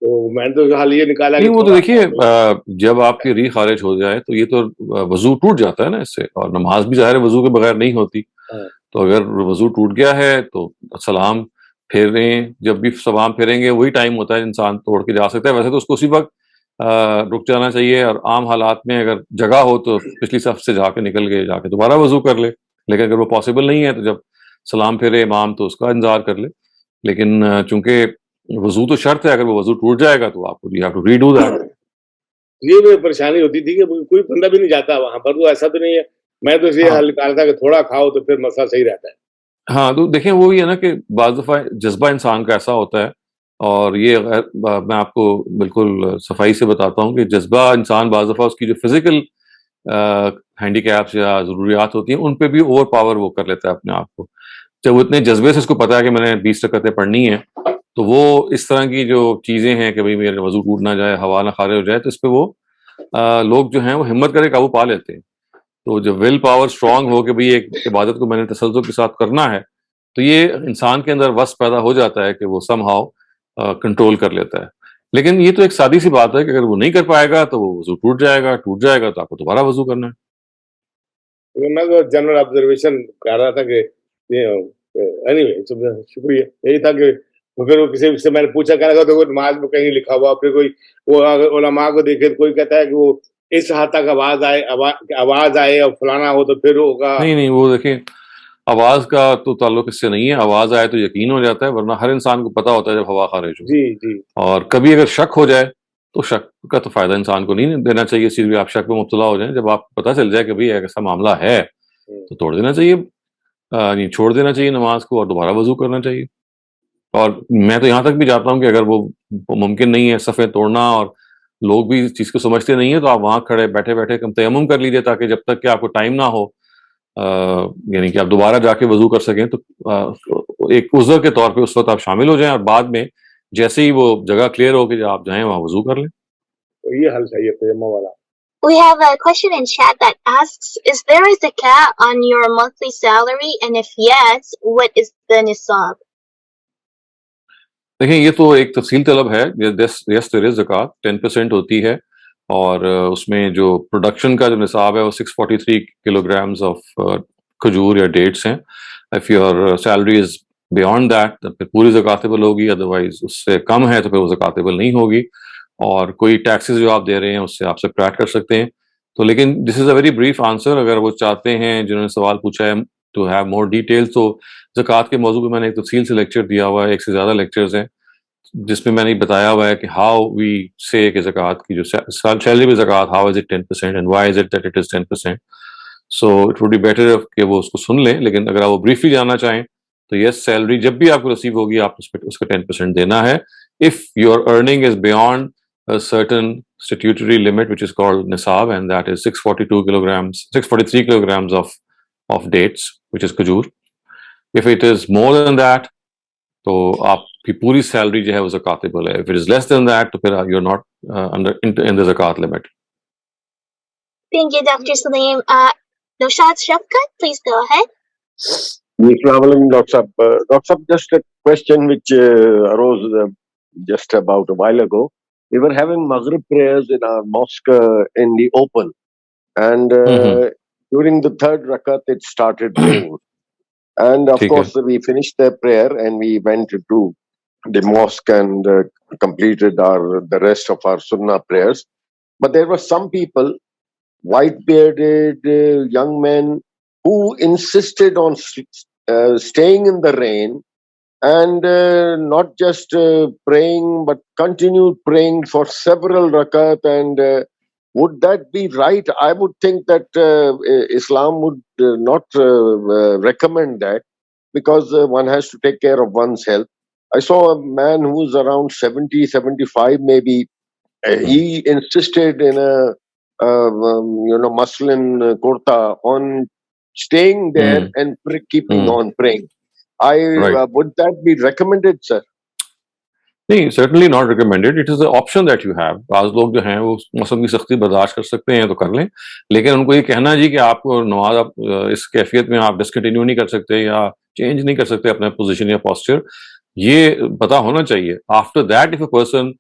تو میں نے تو حال یہ نکالا کہ وہ تو دیکھیے جب آپ کی ری خارج ہو جائے تو یہ تو وضو ٹوٹ جاتا ہے نا اس سے، اور نماز بھی ظاہر وضو کے بغیر نہیں ہوتی. تو اگر وضو ٹوٹ گیا ہے تو سلام پھیریں، جب بھی سلام پھیریں گے وہی ٹائم ہوتا ہے انسان توڑ کے جا سکتا ہے. ویسے تو اس کو اسی وقت رک جانا چاہیے، اور عام حالات میں اگر جگہ ہو تو پچھلی صف سے جا کے نکل کے جا کے دوبارہ وضو کر لے. لیکن اگر وہ پاسبل نہیں ہے تو جب سلام پھیرے امام تو اس کا انتظار کر لے. لیکن چونکہ وضو تو شرط ہے، اگر وہ وضو ٹوٹ جائے گا تو آپ کو you have to redo that. یہ پریشانی ہوتی تھی کہ کوئی بندہ بھی نہیں جاتا وہاں پر، تو ایسا تو نہیں ہے. میں تو یہ حل نکالا تھا کہ تھوڑا کھاؤ تو پھر مسئلہ صحیح رہتا ہے. ہاں تو دیکھیں وہی ہے نا کہ بعض دفعہ جذبہ انسان کا ایسا ہوتا ہے، اور یہ میں آپ کو بالکل صفائی سے بتاتا ہوں کہ جذبہ انسان بعض دفعہ اس کی جو فزیکل ہینڈی کیپس یا ضروریات ہوتی ہیں ان پہ بھی اوور پاور وہ کر لیتا ہے اپنے آپ کو. جب وہ اتنے جذبے سے اس کو پتا ہے کہ میں نے 20 رکعتیں پڑھنی ہیں تو وہ اس طرح کی جو چیزیں ہیں کہ بھئی میرے وضو ٹوٹ نہ جائے, ہوا نہ خارج ہو جائے, تو اس پہ وہ لوگ جو ہیں وہ ہمت کر کے قابو پا لیتے ہیں. تو جب ول پاور اسٹرانگ ہو کہ بھئی ایک عبادت کو میں نے تسلسل کے ساتھ کرنا ہے, تو یہ انسان کے اندر وس پیدا ہو جاتا ہے کہ وہ سم ہاؤ کنٹرول کر لیتا ہے. لیکن یہ تو ایک سادی سی بات ہے کہ اگر وہ نہیں کر پائے گا تو وہ وضو ٹوٹ جائے گا تو آپ کو دوبارہ وضو کرنا ہے. میں تو جنرل آبزرویشن کر رہا تھا کہ شکریہ, یہی تھا کہ پھر وہ کسی سے میں نے پوچھا کہنے لگا تو نماز میں کہیں لکھا ہوا, پھر کوئی وہ علماء کو دیکھے تو کوئی کہتا ہے کہ وہ اس حد تک آواز آئے اور فلانا ہو تو پھر ہوگا. نہیں, وہ دیکھیں آواز کا تو تعلق اس سے نہیں ہے. آواز آئے تو یقین ہو جاتا ہے, ورنہ ہر انسان کو پتا ہوتا ہے جب ہوا خارج ہو. جی. اور کبھی اگر شک ہو جائے تو شک کا تو فائدہ انسان کو نہیں دینا چاہیے. اس چیز میں آپ شک میں مبتلا ہو جائیں, جب آپ کو پتہ چل جائے کہ بھئی ایسا معاملہ ہے تو توڑ دینا چاہیے, چھوڑ دینا چاہیے نماز کو اور دوبارہ وضو کرنا چاہیے. اور میں تو یہاں تک بھی جاتا ہوں کہ اگر وہ ممکن نہیں ہے صفیں توڑنا اور لوگ بھی اس چیز کو سمجھتے نہیں ہیں, تو آپ وہاں کھڑے بیٹھے کم تیمم کر لیجیے, تاکہ جب تک کہ آپ کو ٹائم نہ ہو یعنی کہ آپ دوبارہ جا کے وضو کر سکیں, تو ایک عذر کے طور پہ اس وقت آپ شامل ہو جائیں, اور بعد میں جیسے ہی وہ جگہ کلیئر ہو کہ آپ جائیں وہاں وضو کر لیں. یہ حل صحیح ہے تیمم والا. We have a question in chat that asks, is there a zakat on your monthly salary? And if yes, what is the nisab? دیکھیں یہ تو ایک تفصیل طلب ہے. yes there is zakat 10% ہوتی ہے, اور اس میں جو پروڈکشن کا جو نصاب ہے وہ 643 کلو گرامز آف کھجور یا ڈیٹس ہیں. if your salary is beyond that تو پھر پوری زکاتیبل ہوگی, ادروائز اس سے کم ہے تو پھر وہ زکاتیبل نہیں ہوگی, اور کوئی ٹیکسز جو آپ دے رہے ہیں اس سے آپ سبٹریکٹ کر سکتے ہیں. تو لیکن دس is a very brief answer. اگر وہ چاہتے ہیں جنہوں نے سوال پوچھا ہے ٹو ہیو مور ڈیٹیلز, تو زکوٰۃ کے موضوع پہ میں نے ایک تفصیل سے لیکچر دیا ہوا ہے, ایک سے زیادہ لیکچرز ہیں جس میں نے بتایا ہوا ہے کہ ہاؤ وی سے کہ زکوٰۃ کی جو سیلری پہ زکوٰۃ, how is it 10% and why is it that it is 10%. So it would be better کہ وہ اس کو سن لیں. لیکن اگر آپ وہ بریفلی جاننا چاہیں تو یس, سیلری جب بھی آپ کو رسیو ہوگی آپ اس کا 10% دینا ہے. if your earning is beyond a certain statutory limit which is called nisab, and that is 643 kilograms of dates, which is kajur. If it is more than that, تو آپ کی پوری سیلری جو ہے وہ زکاتیبل ہے. If it is less than that, تو پھر you're not in the zakat limit. Thank you, Dr. Salim. Naushad Shafkat, please go ahead. Assalamu alaikum, Dr. Saab. Dr. Saab, just a question which arose just about a while ago. We were having Maghrib prayers in our mosque in the open, and during the third rakat it started raining. And of course we finished the prayer and we went to the mosque and completed the rest of our sunnah prayers. But there were some people, white-bearded young men, who insisted on staying in the rain and not just praying, but continued praying for several rakat. And would that be right? I would think that Islam would not recommend that, because one has to take care of one's health. I saw a man who was around 70, 75 maybe. He insisted in a muslin kurta on staying there and keeping on praying. Would that be recommended, sir? نہیں, certainly not recommended. It is the option that you have. بعض لوگ جو ہیں وہ موسم کی سختی برداشت کر سکتے ہیں تو کر لیں, لیکن ان کو یہ کہنا جی کہ آپ کو نماز اس کیفیت میں آپ ڈسکنٹینیو نہیں کر سکتے یا چینج نہیں کر سکتے اپنا پوزیشن یا پوسچر, یہ پتا ہونا چاہیے. After that if a person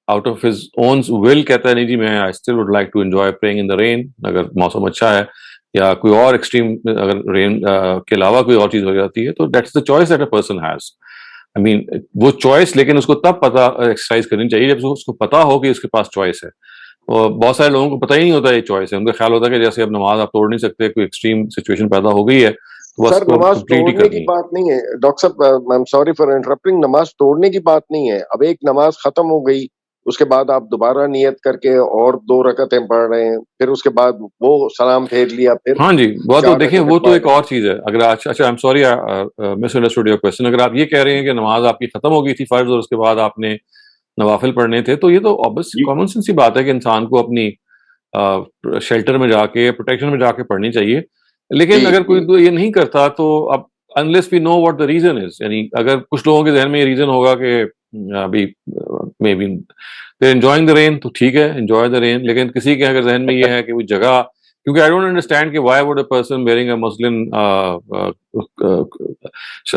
out of his own will کہتا ہے نہیں جی میں I still would like to enjoy praying in the rain, اگر موسم اچھا ہے یا کوئی اور ایکسٹریم اگر رین کے علاوہ کوئی اور چیز ہو جاتی ہے, تو that's the choice that a person has. I mean, وہ چوائس لیکن اس کو تب پتا ایکسرسائز کرنی چاہیے جب اس کو پتا ہو کہ اس کے پاس چوائس ہے. اور بہت سارے لوگوں کو پتہ ہی نہیں ہوتا یہ چوائس ہے, ان کا خیال ہوتا ہے کہ جیسے اب نماز آپ توڑ نہیں سکتے, کوئی ایکسٹریم سچویشن پیدا ہو گئی ہے تو بس نماز توڑنے کی بات نہیں ہے ڈاکٹر صاحب, I'm sorry for interrupting. نماز توڑنے کی بات نہیں ہے. اب ایک نماز ختم ہو گئی, اس کے بعد آپ دوبارہ نیت کر کے اور 2 رکعتیں پڑھ رہے ہیں, پھر اس کے بعد وہ سلام پھیر لیا, پھر ہاں جی, وہ تو 4 دیکھیں رکعتیں وہ تو پڑھ ایک رہے ہیں. اور چیز ہے. اگر اچھا I am sorry miss understood your question. اگر آپ یہ کہہ رہے ہیں کہ نماز آپ کی ختم ہو گئی تھی فرض اور اس کے بعد آپ نے نوافل پڑھنے تھے, تو یہ تو آبویس جی کامن سینس کی بات ہے کہ انسان کو اپنی شیلٹر میں جا کے, پروٹیکشن میں جا کے پڑھنی چاہیے. لیکن جی اگر کوئی جی یہ نہیں کرتا تو اب unless we know what the reason is, یعنی اگر کچھ لوگوں کے ذہن میں یہ ریزن ہوگا کہ ابھی maybe they're enjoying the rain, تو ٹھیک ہے, enjoy the rain. لیکن کسی کے اگر ذہن میں یہ ہے کہ وہ جگہ, کیونکہ I don't understand کہ why would a person wearing a Muslim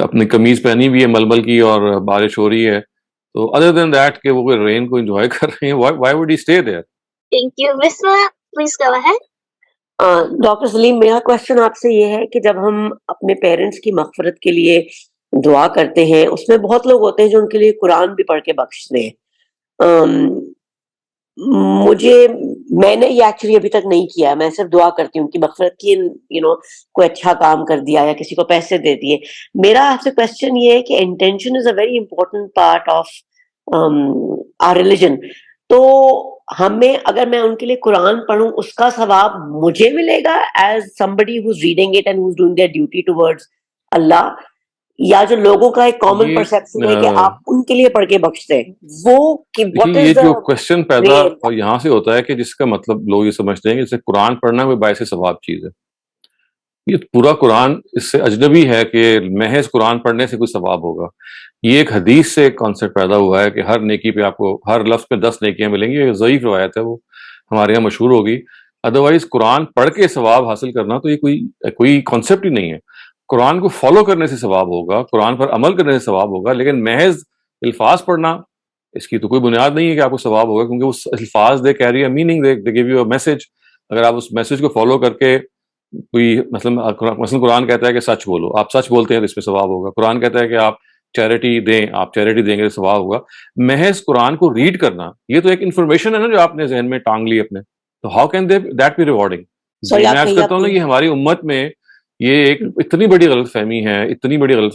اپنی قمیض پہنی ہوئی ہے ململ کی اور بارش ہو رہی ہے, تو other than that کہ وہ رین کو enjoy کر رہے ہیں, why would he stay there? Thank you. Visma, please go ahead. Doctor Saleem, میرا کوشچن آپ سے یہ ہے کہ جب ہم اپنے پیرنٹس کی مغفرت کے لیے دعا کرتے ہیں, اس میں بہت لوگ ہوتے ہیں جو ان کے لیے قرآن بھی پڑھ کے بخشتے ہیں. میں نے یہ ایکچولی ابھی تک نہیں کیا, میں صرف دعا کرتی ہوں کہ مغفرت کی, کوئی اچھا کام کر دیا یا کسی کو پیسے دے دیے. میرا آپ سے کوشچن یہ ہے کہ intention is a very important part of our religion. تو ہمیں, اگر میں ان کے لیے قرآن پڑھوں, اس کا ثواب مجھے ملے گا as somebody who's reading it and who's doing their duty towards اللہ, یا جو لوگوں کا ایک کامن پرسپشن ہے کہ آپ ان کے لیے پڑھ کے بخشتے ہیں, وہ کہ what یہ is the جو کوشچن پیدا real- یہاں سے ہوتا ہے کہ جس کا مطلب لوگ یہ سمجھتے ہیں کہ جیسے قرآن پڑھنا کوئی باعث ثواب چیز ہے. یہ پورا قرآن اس سے اجنبی ہے کہ محض قرآن پڑھنے سے کوئی ثواب ہوگا. یہ ایک حدیث سے ایک کانسیپٹ پیدا ہوا ہے کہ ہر نیکی پہ آپ کو, ہر لفظ پہ 10 نیکیاں ملیں گی. یہ ضعیف روایت ہے, وہ ہمارے یہاں مشہور ہوگی. ادروائز قرآن پڑھ کے ثواب حاصل کرنا تو یہ کوئی کانسیپٹ ہی نہیں ہے. قرآن کو فالو کرنے سے ثواب ہوگا, قرآن پر عمل کرنے سے ثواب ہوگا, لیکن محض الفاظ پڑھنا اس کی تو کوئی بنیاد نہیں ہے کہ آپ کو ثواب ہوگا, کیونکہ اس الفاظ they carry a meaning, they give you a message. اگر آپ اس میسج کو فالو کر کے کوئی مثلا قرآن کہتا ہے کہ سچ بولو, آپ سچ بولتے ہیں تو اس پہ ثواب ہوگا. قرآن کہتا ہے کہ آپ چیریٹی دیں, آپ چیریٹی دیں گے تو ثواب ہوگا. محض قرآن کو ریڈ کرنا یہ تو ایک انفارمیشن ہے نا جو آپ نے ذہن میں ٹانگ لی اپنے, تو how can that be rewarding? میں عرض کرتا ہوں نا, یہ ہماری امت میں یہ ایک اتنی بڑی غلط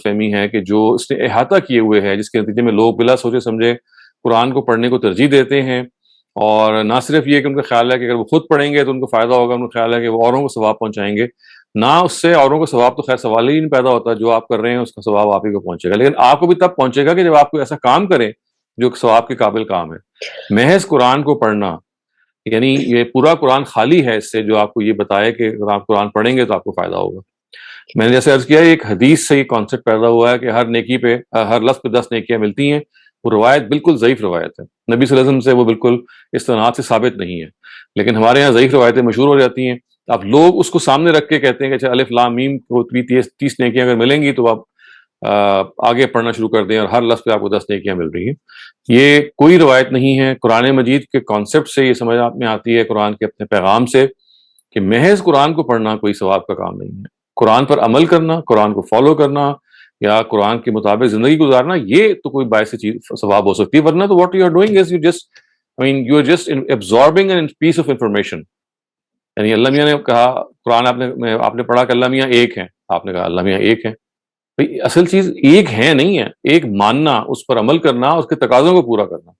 فہمی ہے کہ جو اس نے احاطہ کیے ہوئے ہے, جس کے نتیجے میں لوگ بلا سوچے سمجھے قرآن کو پڑھنے کو ترجیح دیتے ہیں. اور نہ صرف یہ کہ ان کا خیال ہے کہ اگر وہ خود پڑھیں گے تو ان کو فائدہ ہوگا, ان کا خیال ہے کہ وہ اوروں کو ثواب پہنچائیں گے. نہ اس سے اوروں کو ثواب تو خیر سوال ہی نہیں پیدا ہوتا, جو آپ کر رہے ہیں اس کا ثواب آپ ہی کو پہنچے گا. لیکن آپ کو بھی تب پہنچے گا کہ جب آپ کوئی ایسا کام کریں جو ثواب کے قابل کام ہے. محض قرآن کو پڑھنا یعنی یہ پورا قرآن خالی ہے اس سے جو آپ کو یہ بتائے کہ اگر آپ قرآن پڑھیں گے تو آپ کو فائدہ ہوگا. میں نے جیسے عرض کیا, ایک حدیث سے یہ کانسیپٹ پیدا ہوا ہے کہ ہر نیکی پہ, ہر لفظ پہ 10 نیکیاں ملتی ہیں. وہ روایت بالکل ضعیف روایت ہے, نبی صلی اللہ علیہ وسلم سے وہ بالکل استناد سے ثابت نہیں ہے. لیکن ہمارے یہاں ضعیف روایتیں مشہور ہو جاتی ہیں. اب لوگ اس کو سامنے رکھ کے کہتے ہیں کہ اچھا الف لام میم کو 30 نیکیاں اگر ملیں گی تو آپ آگے پڑھنا شروع کر دیں, اور ہر لفظ پہ آپ کو 10 نیکیاں مل رہی ہیں. یہ کوئی روایت نہیں ہے. قرآن مجید کے کانسیپٹ سے یہ سمجھ میں آتی ہے, قرآن کے اپنے پیغام سے, کہ محض قرآن کو پڑھنا کوئی ثواب کا کام نہیں ہے. قرآن پر عمل کرنا, قرآن کو فالو کرنا یا قرآن کے مطابق زندگی گزارنا, یہ تو کوئی باعث چیز ثواب ہو سکتی ہے. ورنہ تو what you are doing is you are just absorbing an piece of information. یعنی اللہ میاں نے کہا, قرآن آپ نے پڑھا کہ اللہ میاں ایک ہیں, آپ نے کہا اللہ میاں ایک ہیں. بھائی اصل چیز ایک ہے نہیں ہے, ایک ماننا, اس پر عمل کرنا, اس کے تقاضوں کو پورا کرنا.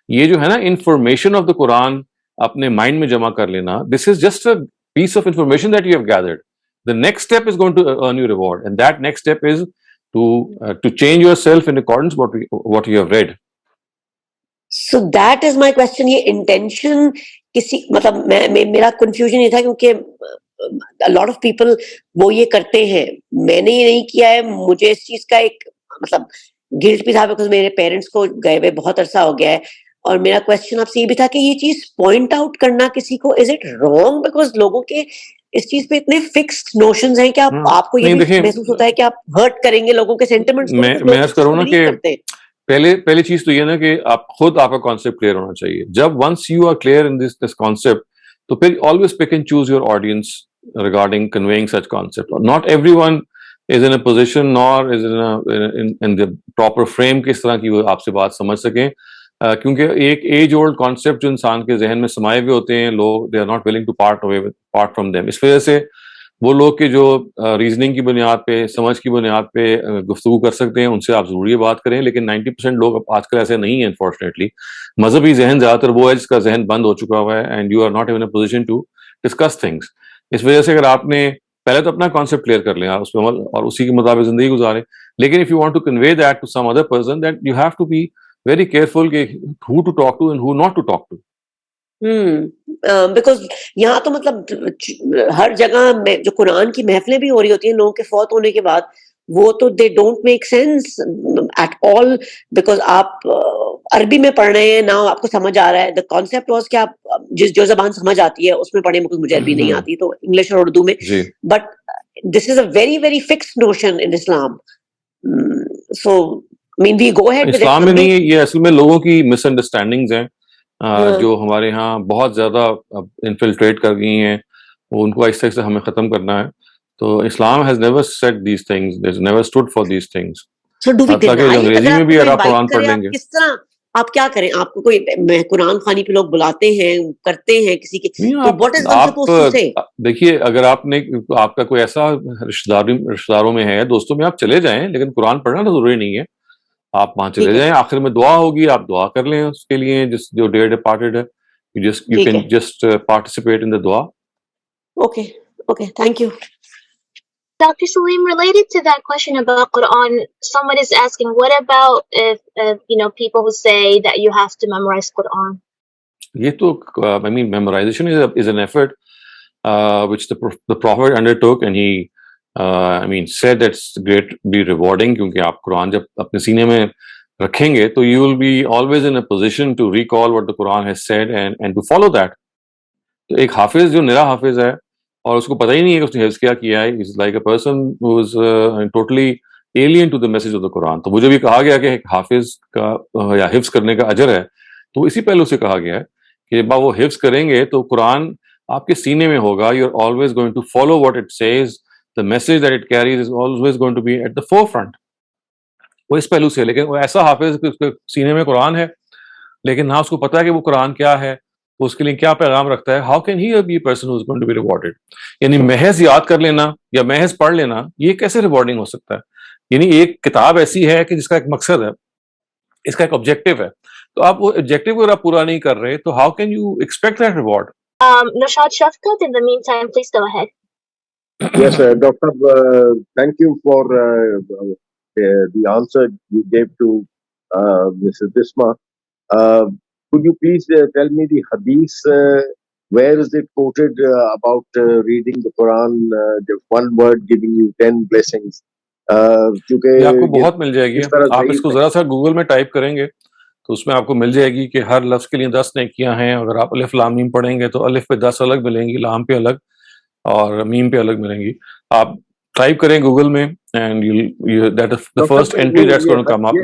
یہ جو ہے نا انفارمیشن آف دا قرآن اپنے مائنڈ میں جمع کر لینا, this is just a piece of information that you have gathered. The next step is going to earn you reward, and that next step is to change yourself in accordance what you have read. So that is my question. یہ intention کسی مطلب میرا confusion یہ تھا کیونکہ a lot of people وہ یہ کرتے ہیں, میں نے یہ نہیں کیا ہے. مجھے اس چیز کا ایک مطلب گلٹ بھی تھا because میرے پیرنٹس کو گئے ہوئے بہت عرصہ ہو گیا ہے. اور میرا کوشچن آپ سے یہ بھی تھا کہ یہ چیز پوائنٹ آؤٹ کرنا کسی کو, از اٹ رانگ؟ بیکاز لوگوں کے اس چیز پہ اتنے فکسڈ نوشنز ہیں کہ آپ کو یہ بھی محسوس ہوتا ہے کہ آپ ہرٹ کریں گے لوگوں کے سینٹیمنٹس کو. میں عرض کروں نا کہ پہلی چیز تو یہ نا کہ آپ خود آپ کا کانسیپٹ کلیئر ہونا چاہیے. جب once you are clear in this concept, تو پھر always pick and choose your audience regarding conveying such concept. Not everyone is in a position nor is in the proper frame کہ اس طرح کی وہ آپ سے بات سمجھ سکیں, کیونکہ ایک ایج اولڈ کانسیپٹ جو انسان کے ذہن میں سمائے ہوئے ہوتے ہیں, لوگ they are not willing to part from them. اس وجہ سے وہ لوگ کہ جو ریزننگ کی بنیاد پہ سمجھ کی بنیاد پہ گفتگو کر سکتے ہیں ان سے آپ ضروری بات کریں, لیکن 90% لوگ آج کل ایسے نہیں ہیں انفارچونیٹلی. مذہبی ذہن زیادہ تر وہ ہے جس کا ذہن بند ہو چکا ہوا ہے, and you are not even a position to discuss things. اس وجہ سے اگر آپ نے پہلے تو اپنا کانسیپٹ کلیئر کر لیں, اس پہ عمل اور اسی کے مطابق زندگی گزاریں, لیکن if you want to convey that to some other person that you have to be very careful کہ who to talk to and who not to talk to. Because یہاں تو مطلب ہر جگہ جو قرآن کی محفلیں بھی ہو رہی ہوتی ہیں لوگوں کے فوت ہونے کے بعد, وہ تو they don't make sense at all, because آپ عربی میں پڑھ رہے ہیں نا, آپ کو سمجھ آ رہا ہے. دا کانسیپٹ واز کہ آپ جو زبان سمجھ آتی ہے اس میں پڑھیں, مجھے عربی نہیں آتی تو انگلش اور اردو میں, but this is a very very fixed notion in Islam. So man we go ahead. اسلام میں نہیں ہے یہ, اصل میں لوگوں کی مس انڈرسٹینڈنگز ہیں جو ہمارے ہاں بہت زیادہ انفلٹریٹ کر گئی ہیں, وہ ان کو آہستہ آہستہ ہمیں ختم کرنا ہے. تو Islam has never said these things, has never stood for these things. انگریزی میں بھی اگر آپ قرآن پڑھ لیں گے, کس طرح آپ کیا کریں؟ آپ کو کوئی قرآن خوانی پہ لوگ بلاتے ہیں, کرتے ہیں کسی کے, دیکھیے اگر آپ نے آپ کا کوئی ایسا رشتہ داروں میں ہے, دوستوں میں, آپ چلے جائیں, لیکن قرآن پڑھنا تو ضروری نہیں ہے. آپ وہاں چلے جائیں, آخر میں دعا ہوگی, آپ دعا کر لیں اس کے لیے جس جو ڈیڈ ڈپارٹڈ ہے. You can just participate in the dua. Okay, thank you. Dr. Salim, related to that question about Quran, someone is asking, what about if people who say that you have to memorize Quran? یہ تو I mean memorization is an effort which the Prophet undertook, and he said that's great, be rewarding, کیونکہ آپ قرآن جب اپنے سینے میں رکھیں گے تو you will be always in a position to recall what the Quran has said and to follow that. تو ایک حافظ جو نرا حافظ ہے اور اس کو پتہ ہی نہیں ہے کہ اس نے حفظ کیا ہے, is like a person who is totally alien to the message of the Quran. تو مجھے بھی کہا گیا کہ ایک حافظ کا یا حفظ کرنے کا اجر ہے, تو اسی پہلو سے کہا گیا ہے کہ جب وہ حفظ کریں گے تو قرآن آپ کے سینے میں ہوگا. You are always going to follow what it says. The message that it carries is always going to be at the forefront. وہ اس پہلو سے. لیکن وہ ایسا حافظ کہ اس کے سینے میں قرآن ہے لیکن نہ اس کو پتا ہے کہ وہ قرآن کیا ہے, وہ اس کے لیے کیا پیغام رکھتا ہے. How can he be a person who is going to be rewarded? یعنی محض یاد کر لینا یا محض پڑھ لینا یہ کیسے ریوارڈنگ ہو سکتا ہے؟ یعنی ایک کتاب ایسی ہے کہ جس کا ایک مقصد ہے, اس کا ایک آبجیکٹو ہے, تو آپ وہ آبجیکٹو اگر آپ پورا نہیں کر رہے تو how can you expect that reward? Nashad Shafkat, in the meantime, please go ahead. Yes, Doctor, thank you for the answer you gave to Mrs. Bisma. Could you please tell me the hadith, where is it quoted about reading the Quran, the one word giving you 10 blessings? یہ آپ کو بہت مل جائے گی. آپ اس کو ذرا سا گوگل میں ٹائپ کریں گے تو اس میں آپ کو مل جائے گی کہ ہر لفظ کے لیے 10 نیکیاں ہیں. اگر آپ الف لام میم پڑھیں گے تو الف پہ 10 الگ ملیں گی, لام پہ الگ اور میم پہ الگ ملیں گی. آپ ٹائپ کریں گوگل میں and that is the first entry that's going to come up.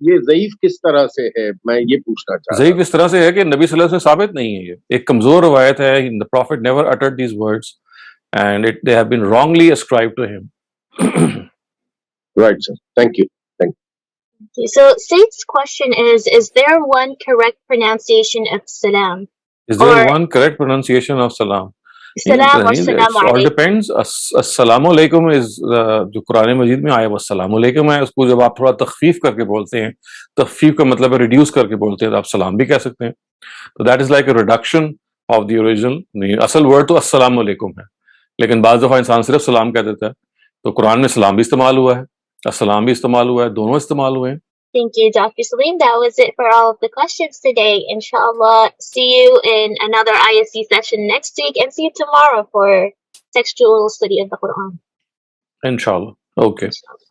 یہ ضعیف کس طرح سے ہے, میں یہ پوچھنا چاہتا ہوں. ضعیف اس طرح سے ہے کہ نبی صلی اللہ علیہ وسلم سے ثابت نہیں ہے, یہ ایک کمزور روایت ہے. The Prophet never uttered these words and they have been wrongly ascribed to him. Right, sir. Thank you. Okay, so Said's question is there one correct pronunciation of salam? Is there one correct pronunciation of salam? Salam or salam it all depends. السلام علیکم is جو قرآن مجید میں آیا وہ السلام علیکم ہے. اس کو جب آپ تھوڑا تخفیف کر کے بولتے ہیں, تخفیف کا مطلب ہے ریڈیوس کر کے بولتے ہیں, تو آپ سلام بھی کہہ سکتے ہیں. تو that is like a reduction of the original. اصل ورڈ تو السلام علیکم ہے, لیکن بعض دفعہ انسان صرف سلام کہہ دیتا ہے. تو قرآن میں سلام بھی استعمال ہوا ہے, السلام بھی استعمال ہوا ہے, دونوں استعمال ہوئے ہیں. Thank you, Dr. Salim. That was it for all of the questions today. Inshallah, see you in another ISC session next week, and see you tomorrow for textual study of the Quran. Inshallah. Okay.